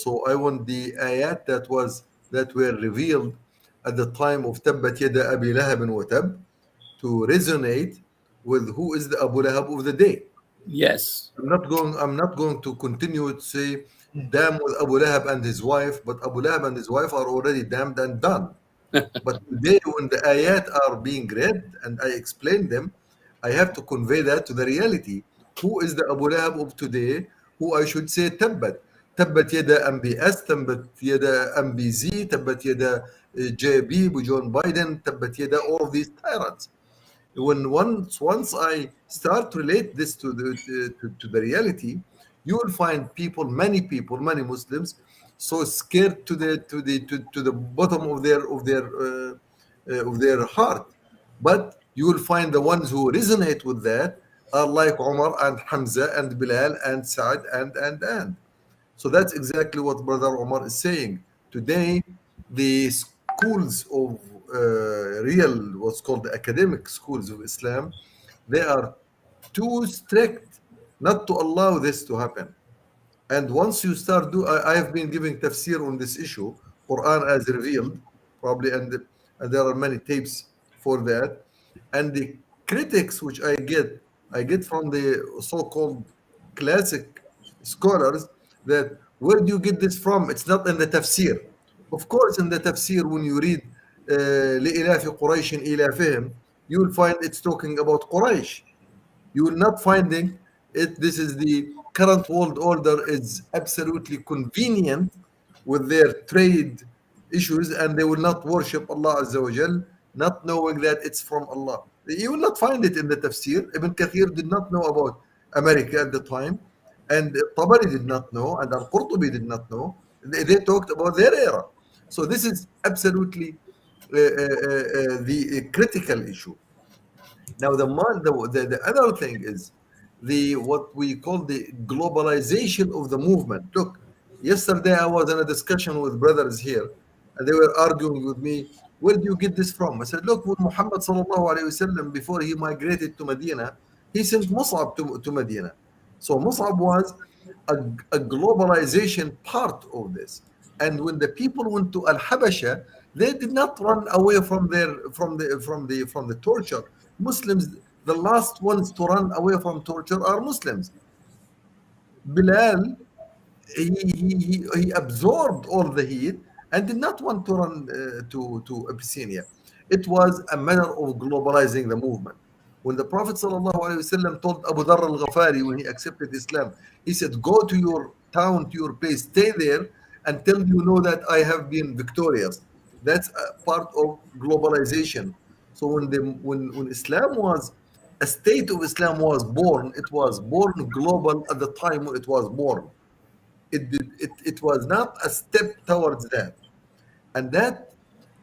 So I want the ayat that were revealed at the time of Tabbat Yada Abi Lahab wa Tab to resonate with who is the Abu Lahab of the day. Yes. I'm not going to continue to say damn with Abu Lahab and his wife, but Abu Lahab and his wife are already damned and done. But today, when the ayat are being read and I explain them, I have to convey that to the reality. Who is the Abu Lahab of today? Who I should say Tabbat. Tabbat yada MBS, Tabbat yada MBZ, Tabbat yada JB, John Biden, Tabbat yada all of these tyrants. When once I start to relate this to the reality, you will find people, many Muslims, so scared to the bottom of their heart. But you will find the ones who resonate with that are like Omar and Hamza and Bilal and Saad and. So that's exactly what Brother Omar is saying. Today, the schools of real, what's called the academic schools of Islam, they are too strict not to allow this to happen. And once you start I have been giving tafsir on this issue, Quran as revealed, probably, and there are many tapes for that. And the critics which I get from the so-called classic scholars that where do you get this from? It's not in the tafsir. Of course, in the tafsir, when you read لإلاف قريش إلافهم, you will find it's talking about Quraysh. You will not finding it. This is the current world order is absolutely convenient with their trade issues, and they will not worship Allah Azza wa Jal, not knowing that it's from Allah. You will not find it in the tafsir. Ibn Kathir did not know about America at the time, and Tabari did not know, and Al-Qurtubi did not know. They talked about their era. So this is absolutely the critical issue. Now, the other thing is the what we call the globalization of the movement. Look, yesterday I was in a discussion with brothers here, and they were arguing with me. Where do you get this from? I said, look, when Muhammad sallallahu alaihi wasallam, before he migrated to Medina, he sent Mus'ab to Medina. So Mus'ab was a globalization part of this. And when the people went to Al Habasha, they did not run away from the torture. Muslims, the last ones to run away from torture are Muslims. Bilal, he absorbed all the heat and did not want to run to Abyssinia. It was a matter of globalizing the movement. When the Prophet ﷺ told Abu Dharr al-Ghafari when he accepted Islam, he said, go to your town, to your place, stay there until you know that I have been victorious. That's a part of globalization. So when Islam was a state of Islam was born, it was born global at the time it was born. It was not a step towards that, and that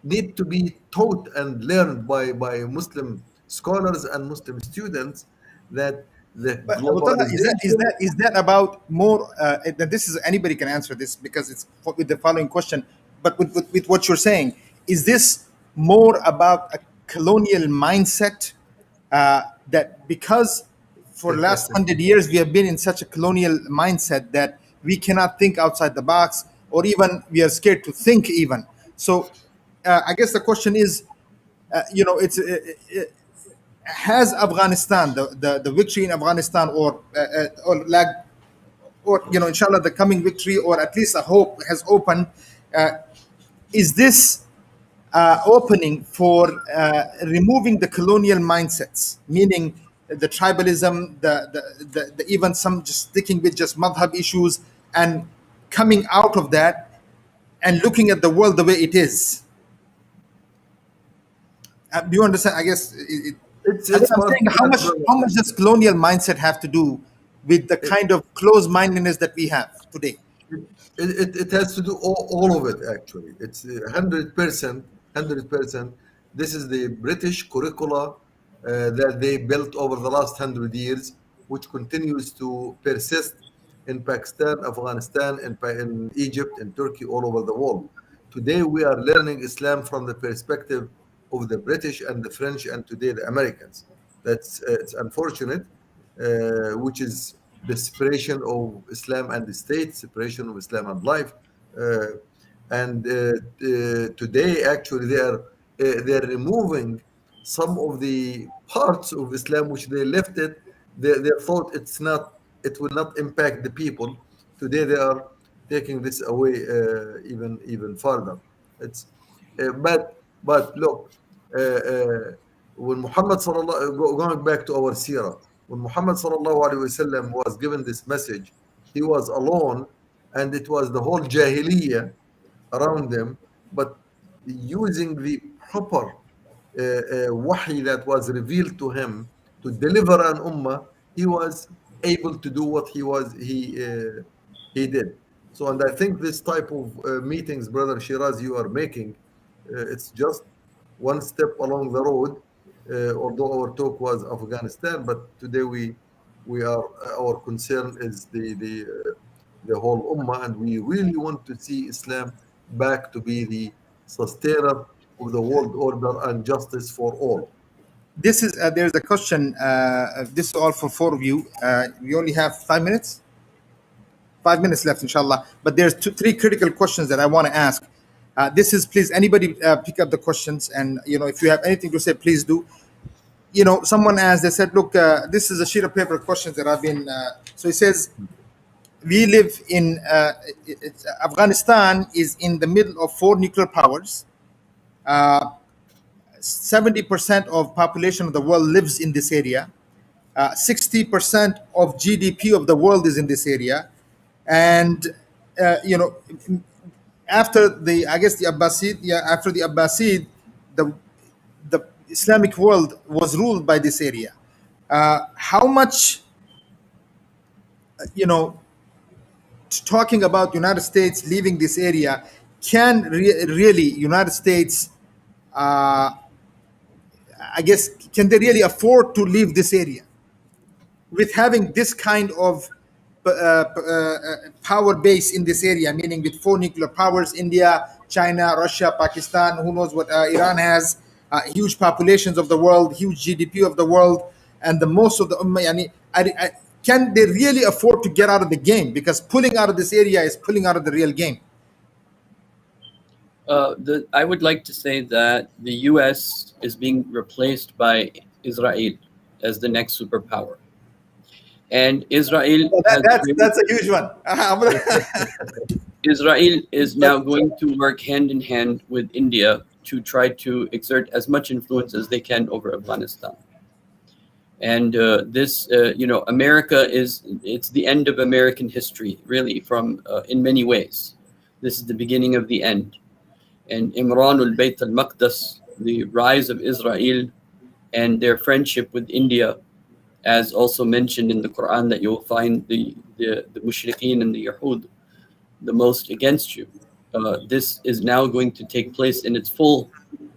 need to be taught and learned by Muslim scholars and Muslim students that the But Abu Talha, globalization. is that about more? That this is anybody can answer this because it's with the following question. But with what you're saying, is this more about a colonial mindset that because for the last 100 years we have been in such a colonial mindset that we cannot think outside the box, or even we are scared to think even. So I guess the question is, it's has Afghanistan, the victory in Afghanistan, or like, or inshallah the coming victory, or at least a hope has opened, uh, is this opening for removing the colonial mindsets, meaning the tribalism, the even some just sticking with just madhab issues, and coming out of that and looking at the world the way it is? Do you understand? I guess I guess It's I'm part saying of that, brother. how much does colonial mindset have to do with the kind of closed-mindedness that we have today? It has to do all of it actually. It's 100%, 100%. This is the British curricula that they built over the last 100 years, which continues to persist in Pakistan, Afghanistan, in Egypt, in Turkey, all over the world. Today we are learning Islam from the perspective of the British and the French and today the Americans. That's it's unfortunate, which is the separation of Islam and the state, separation of Islam and life. And today, actually, they are removing some of the parts of Islam which they left it. They thought it will not impact the people. Today, they are taking this away even further. It's but look, when Muhammad sallallahu going back to our seerah, when Muhammad sallallahu alaihi wasallam was given this message, he was alone, and it was the whole jahiliyyah around them, but using the proper wahi that was revealed to him to deliver an ummah, he was able to do what he did. So, and I think this type of meetings, brother Shiraz, you are making, it's just one step along the road. Although our talk was Afghanistan, but today we are our concern is the whole ummah, and we really want to see Islam back to be the sustainer of the world order and justice for all. This is there's a question. This is all for four of you. We only have 5 minutes. 5 minutes left, inshallah. But there's three critical questions that I want to ask. This is, please, anybody pick up the questions, and if you have anything to say, please do. Someone asked. They said, "Look, this is a sheet of paper questions that I've been." So he says, "We live in Afghanistan is in the middle of 4 nuclear powers. 70% of population of the world lives in this area. 60% of GDP of the world is in this area, and after the Abbasid, the Islamic world was ruled by this area. How much, talking about United States leaving this area, can really United States, can they really afford to leave this area with having this kind of power base in this area, meaning with 4 nuclear powers, India, China, Russia, Pakistan, who knows what Iran has, huge populations of the world, huge GDP of the world, and the most of the ummah, can they really afford to get out of the game? Because pulling out of this area is pulling out of the real game. I would like to say that the U.S. is being replaced by Israel as the next superpower. And Israel... That's a huge one. Israel is now going to work hand in hand with India to try to exert as much influence as they can over Afghanistan. And America it's the end of American history, really, in many ways. This is the beginning of the end. And Imran al-Bayt al-Maqdas, the rise of Israel and their friendship with India, as also mentioned in the Quran, that you'll find the Mushrikeen and the Yahud the most against you. This is now going to take place in its full.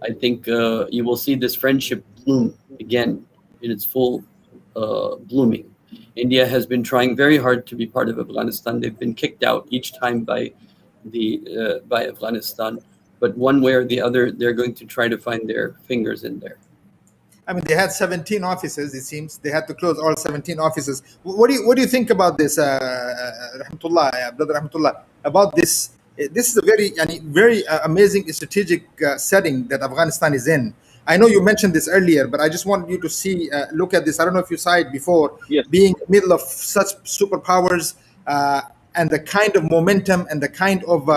I think you will see this friendship bloom again in its full blooming. India has been trying very hard to be part of Afghanistan. They've been kicked out each time by Afghanistan. But one way or the other, they're going to try to find their fingers in there. I mean, they had 17 offices. It seems they had to close all 17 offices. What do you think about this, Rahmatullah, Brother Rahmatullah? About this? This is a very amazing strategic setting that Afghanistan is in. I know you mentioned this earlier, but I just wanted you to look at this. I don't know if you saw it before. Yes. Being in the middle of such superpowers and the kind of momentum and the kind of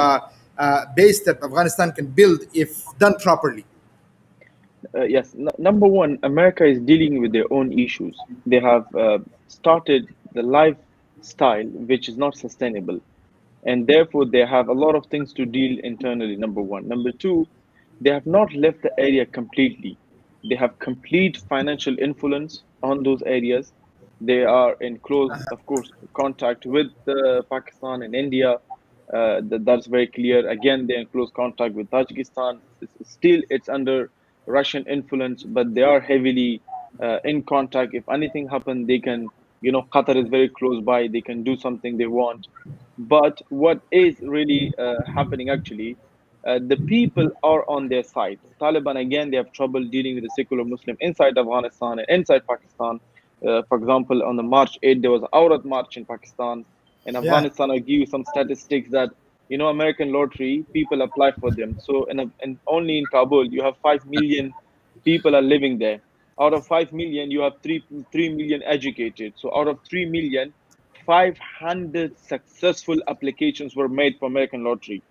base that Afghanistan can build if done properly. Yes. Number one, America is dealing with their own issues. They have started the lifestyle which is not sustainable, and therefore they have a lot of things to deal internally. Number one. Number two, they have not left the area completely. They have complete financial influence on those areas. They are in close, of course, contact with Pakistan and India. That's very clear. Again, they're in close contact with Tajikistan. Still, it's under Russian influence, but they are heavily in contact. If anything happens, they can, Qatar is very close by. They can do something they want. But what is really happening actually, the people are on their side. Taliban, again, they have trouble dealing with the secular Muslim inside Afghanistan and inside Pakistan. For example, on the March 8th, there was an Aurat March in Pakistan. In Yeah. Afghanistan, I'll give you some statistics that, American lottery, people apply for them. So, and only in Kabul, you have 5 million people are living there. Out of 5 million, you have 3 million educated. So, out of 3 million, 500 successful applications were made for American lottery.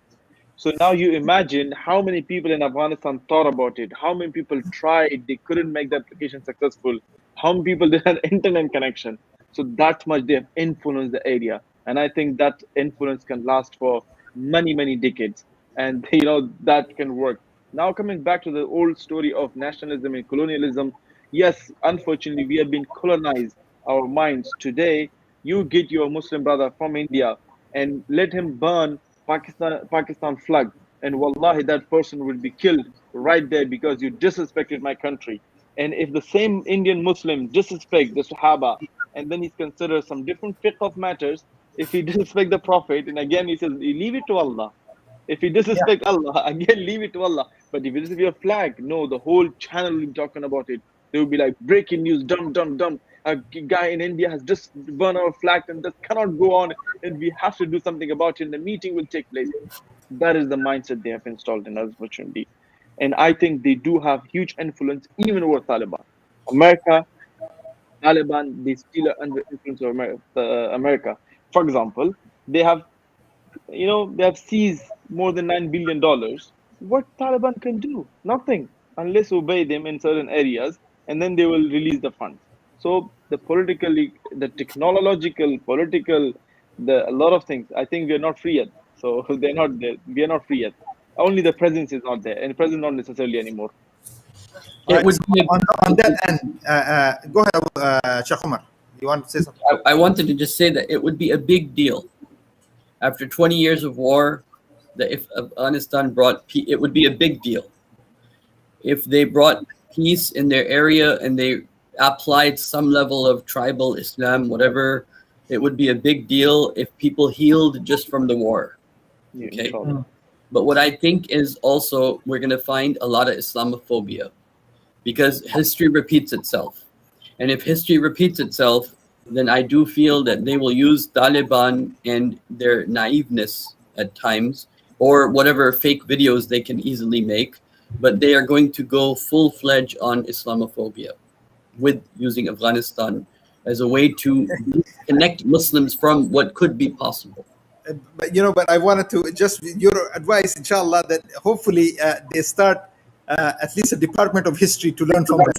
So now you imagine how many people in Afghanistan thought about it, how many people tried, they couldn't make the application successful, how many people didn't have internet connection. So that much they have influenced the area. And I think that influence can last for many, many decades. And that can work. Now coming back to the old story of nationalism and colonialism, yes, unfortunately we have been colonized our minds. Today, you get your Muslim brother from India and let him burn Pakistan flag, and wallahi that person will be killed right there because you disrespected my country. And if the same Indian Muslim disrespect the Sahaba, and then he's considered some different fiqh of matters, if he disrespect the Prophet, and again he says, leave it to Allah. If you disrespect Allah, again, leave it to Allah. But if you disrespect your flag, no, the whole channel will be talking about it. They will be like, breaking news, dumb, dumb, dumb. A guy in India has just burned our flag and this cannot go on. And we have to do something about it. And the meeting will take place. That is the mindset they have installed in us, unfortunately. And I think they do have huge influence even over Taliban. America, Taliban, they still are under influence of America. For example, they have they have seized more than $9 billion. What Taliban can do? Nothing, unless obey them in certain areas, and then they will release the funds. So the politically, the technological, political, a lot of things. I think we are not free yet. So they're not there. We are not free yet. Only the presence is not there, and the presence not necessarily anymore. It would So be on that end, go ahead, Sheikh Omar. You want to say something? I wanted to just say that it would be a big deal after 20 years of war, that if Afghanistan brought it would be a big deal. If they brought peace in their area and they applied some level of tribal Islam, whatever, it would be a big deal if people healed just from the war. Yeah, Okay. inshallah. But what I think is also we're going to find a lot of Islamophobia because history repeats itself. And if history repeats itself, then I do feel that they will use Taliban and their naiveness at times, or whatever fake videos they can easily make, but they are going to go full-fledged on Islamophobia with using Afghanistan as a way to connect Muslims from what could be possible. But I wanted to just your advice, inshallah, that hopefully they start at least a department of history to learn from that.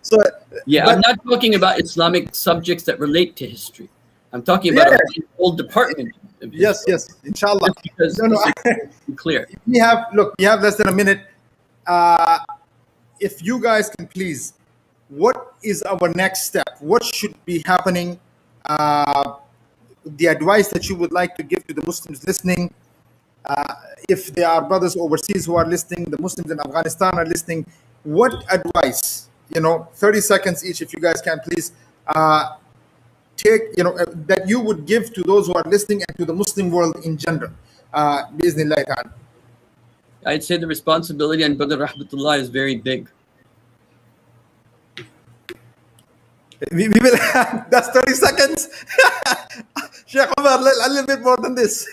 So Yeah, but- I'm not talking about Islamic subjects that relate to history. I'm talking about a whole department of history. yes, inshallah. Just because it's clear. We have less than a minute. If you guys can please, what is our next step? What should be happening? The advice that you would like to give to the Muslims listening, if there are brothers overseas who are listening, the Muslims in Afghanistan are listening, what advice, 30 seconds each, if you guys can please take, that you would give to those who are listening and to the Muslim world in general, Bismillah ta'ala. I'd say the responsibility on Brother Rahmatullah is very big. We will that's 30 seconds. Sheikh Omar, a little bit more than this.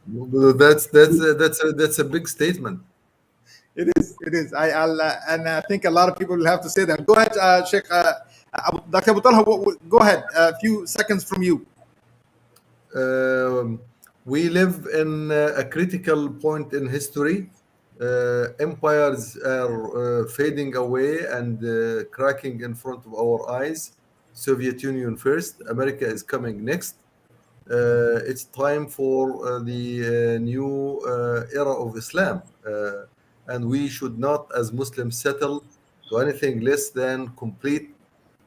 That's a big statement. It is. I think a lot of people will have to say that. Go ahead, Sheikh. Dr. Abu Talha, go ahead. A few seconds from you. We live in a critical point in history. Empires are fading away and cracking in front of our eyes. Soviet Union first, America is coming next. It's time for the new era of Islam. And we should not, as Muslims, settle to anything less than complete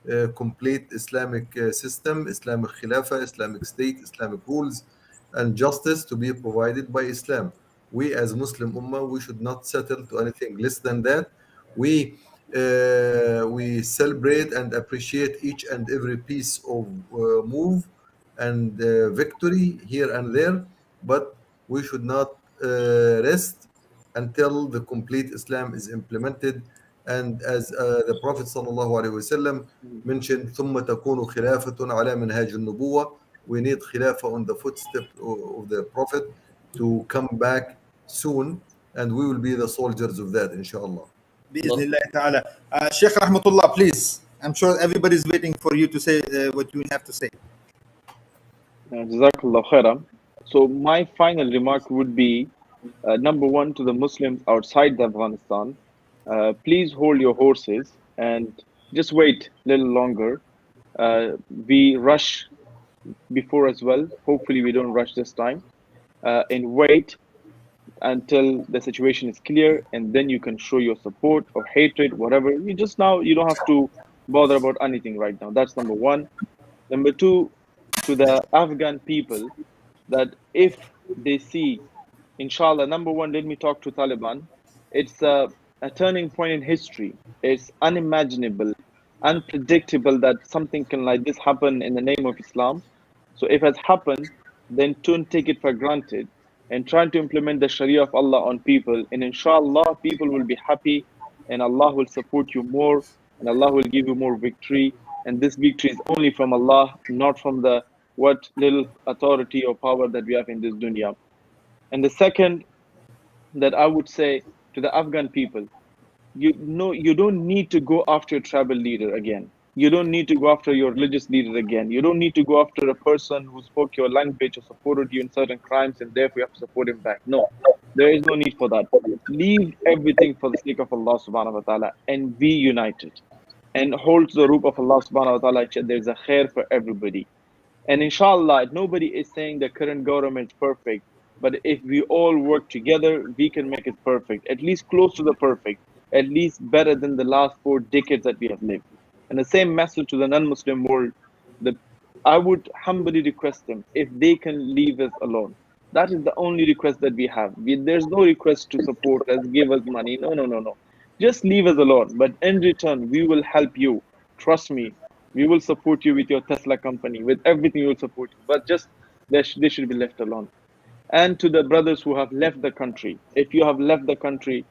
Islamic system, Islamic Khilafah, Islamic state, Islamic rules, and justice to be provided by Islam. We, as Muslim Ummah, we should not settle to anything less than that. We celebrate and appreciate each and every piece of move and victory here and there, but we should not rest until the complete Islam is implemented. And as the Prophet sallallahu alaihi wasallam mentioned, ثم تكون خلافة على منهاج النبوة. We need khilafah on the footstep of the Prophet to come back soon, and we will be the soldiers of that, inshallah. بإذن الله تعالى. Sheikh Rahmatullah, please. I'm sure everybody's waiting for you to say what you have to say. Jazakallah khairan. So my final remark would be, number one, to the Muslims outside Afghanistan, please hold your horses and just wait a little longer. We rush before as well. Hopefully we don't rush this time, and wait until the situation is clear, and then you can show your support or hatred, whatever. You don't have to bother about anything right now. That's number one. Number two, to the Afghan people, that if they see, inshallah, number one, let me talk to Taliban. It's a turning point in history. It's unimaginable, unpredictable that something can like this happen in the name of Islam. So if it has happened, then don't take it for granted and try to implement the Sharia of Allah on people. And inshallah, people will be happy and Allah will support you more and Allah will give you more victory. And this victory is only from Allah, not from the what little authority or power that we have in this dunya. And the second that I would say to the Afghan people, you don't need to go after a tribal leader again. You don't need to go after your religious leader again. You don't need to go after a person who spoke your language or supported you in certain crimes and therefore you have to support him back. No, there is no need for that. Leave everything for the sake of Allah subhanahu wa ta'ala and be united. And hold to the rope of Allah subhanahu wa ta'ala. There's a khair for everybody. And inshallah, nobody is saying the current government is perfect. But if we all work together, we can make it perfect. At least close to the perfect. At least better than the last 4 decades that we have lived. And the same message to the non-Muslim world, that I would humbly request them, if they can leave us alone. That is the only request that we have. There's no request to support us, give us money. No. Just leave us alone. But in return, we will help you. Trust me. We will support you with your Tesla company. With everything, we will support you. But just, they should be left alone. And to the brothers who have left the country, if you have left the country,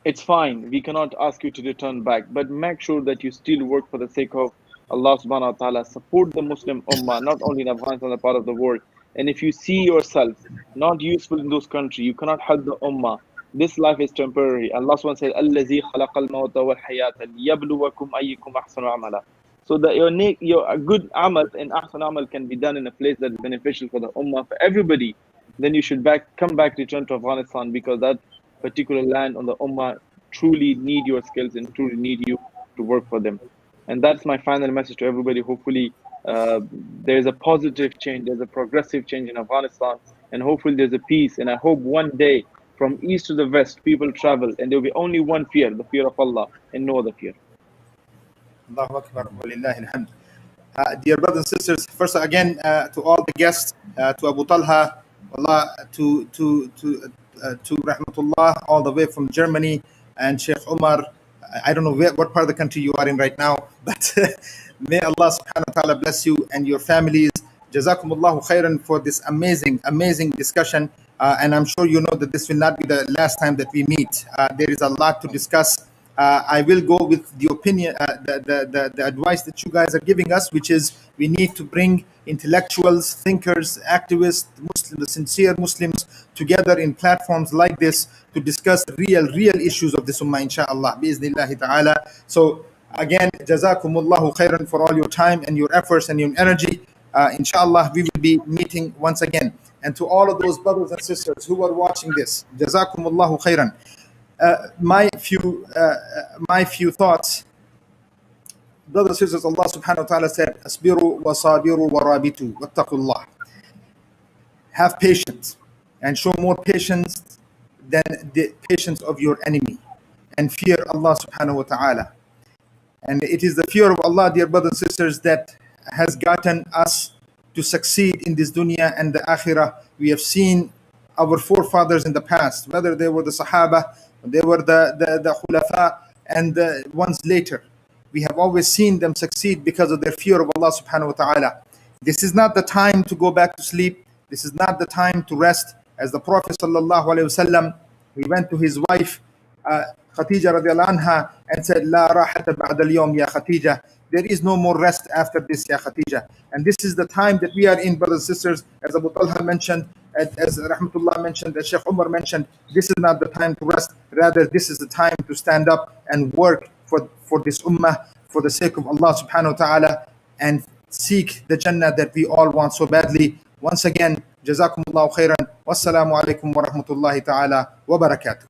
it's fine. We cannot ask you to return back, but make sure that you still work for the sake of Allah subhanahu wa ta'ala. Support the Muslim ummah, not only in Afghanistan, the part of the world. And if you see yourself not useful in those countries, you cannot help the ummah. This life is temporary. Allah subhanahu wa ta'ala said, "Allazi khalaqal mawta wal hayata liyabluwakum ayyukum ahsanu amala." So that your good amal and ahsan amal can be done in a place that is beneficial for the ummah, for everybody. Then you should return to Afghanistan, because that particular land on the ummah truly need your skills and truly need you to work for them. And that's my final message to everybody. Hopefully there's a positive change, there's a progressive change in Afghanistan, and hopefully there's a peace. And I hope one day from east to the west people travel and there will be only one fear, the fear of Allah, and no other fear. Allahu Akbar, walillahi alhamd. Dear brothers and sisters, first again to all the guests, to Abu Talha, Allah, to Rahmatullah, all the way from Germany, and Sheikh Omar. I don't know what part of the country you are in right now, but may Allah subhanahu wa ta'ala bless you and your families. Jazakumullahu khairan for this amazing discussion. And I'm sure you know that this will not be the last time that we meet. There is a lot to discuss. I will go with the opinion, the advice that you guys are giving us, which is we need to bring intellectuals, thinkers, activists, Muslims, sincere Muslims together in platforms like this to discuss real issues of this ummah, inshallah, bi'iznillahi ta'ala. So again, jazakumullahu khairan for all your time and your efforts and your energy. Inshallah, we will be meeting once again. And to all of those brothers and sisters who are watching this, jazakumullahu khairan. My few thoughts, brothers and sisters. Allah subhanahu wa ta'ala said, "Asbiru wa sabiru wa rabitu wattaqullah." Have patience and show more patience than the patience of your enemy, and fear Allah subhanahu wa ta'ala. And it is the fear of Allah, dear brothers and sisters, that has gotten us to succeed in this dunya and the akhirah. We have seen our forefathers in the past, whether they were the Sahaba, they were the Khulafa, and the ones later. We have always seen them succeed because of their fear of Allah subhanahu wa ta'ala. This is not the time to go back to sleep. This is not the time to rest. As the Prophet sallallahu alaihi wasallam, he went to his wife Khadija radiallahu anha and said, La rahata ba'da al-yawm ya Khadija. There is no more rest after this, ya Khadija. And this is the time that we are in, brothers and sisters, as Abu Talha mentioned, as Rahmatullah mentioned, as Sheikh Omar mentioned, this is not the time to rest. Rather, this is the time to stand up and work for this ummah, for the sake of Allah subhanahu wa ta'ala, and seek the Jannah that we all want so badly. Once again, Jazakumullahu khairan. Wassalamu alaikum wa rahmatullahi ta'ala wa barakatuh.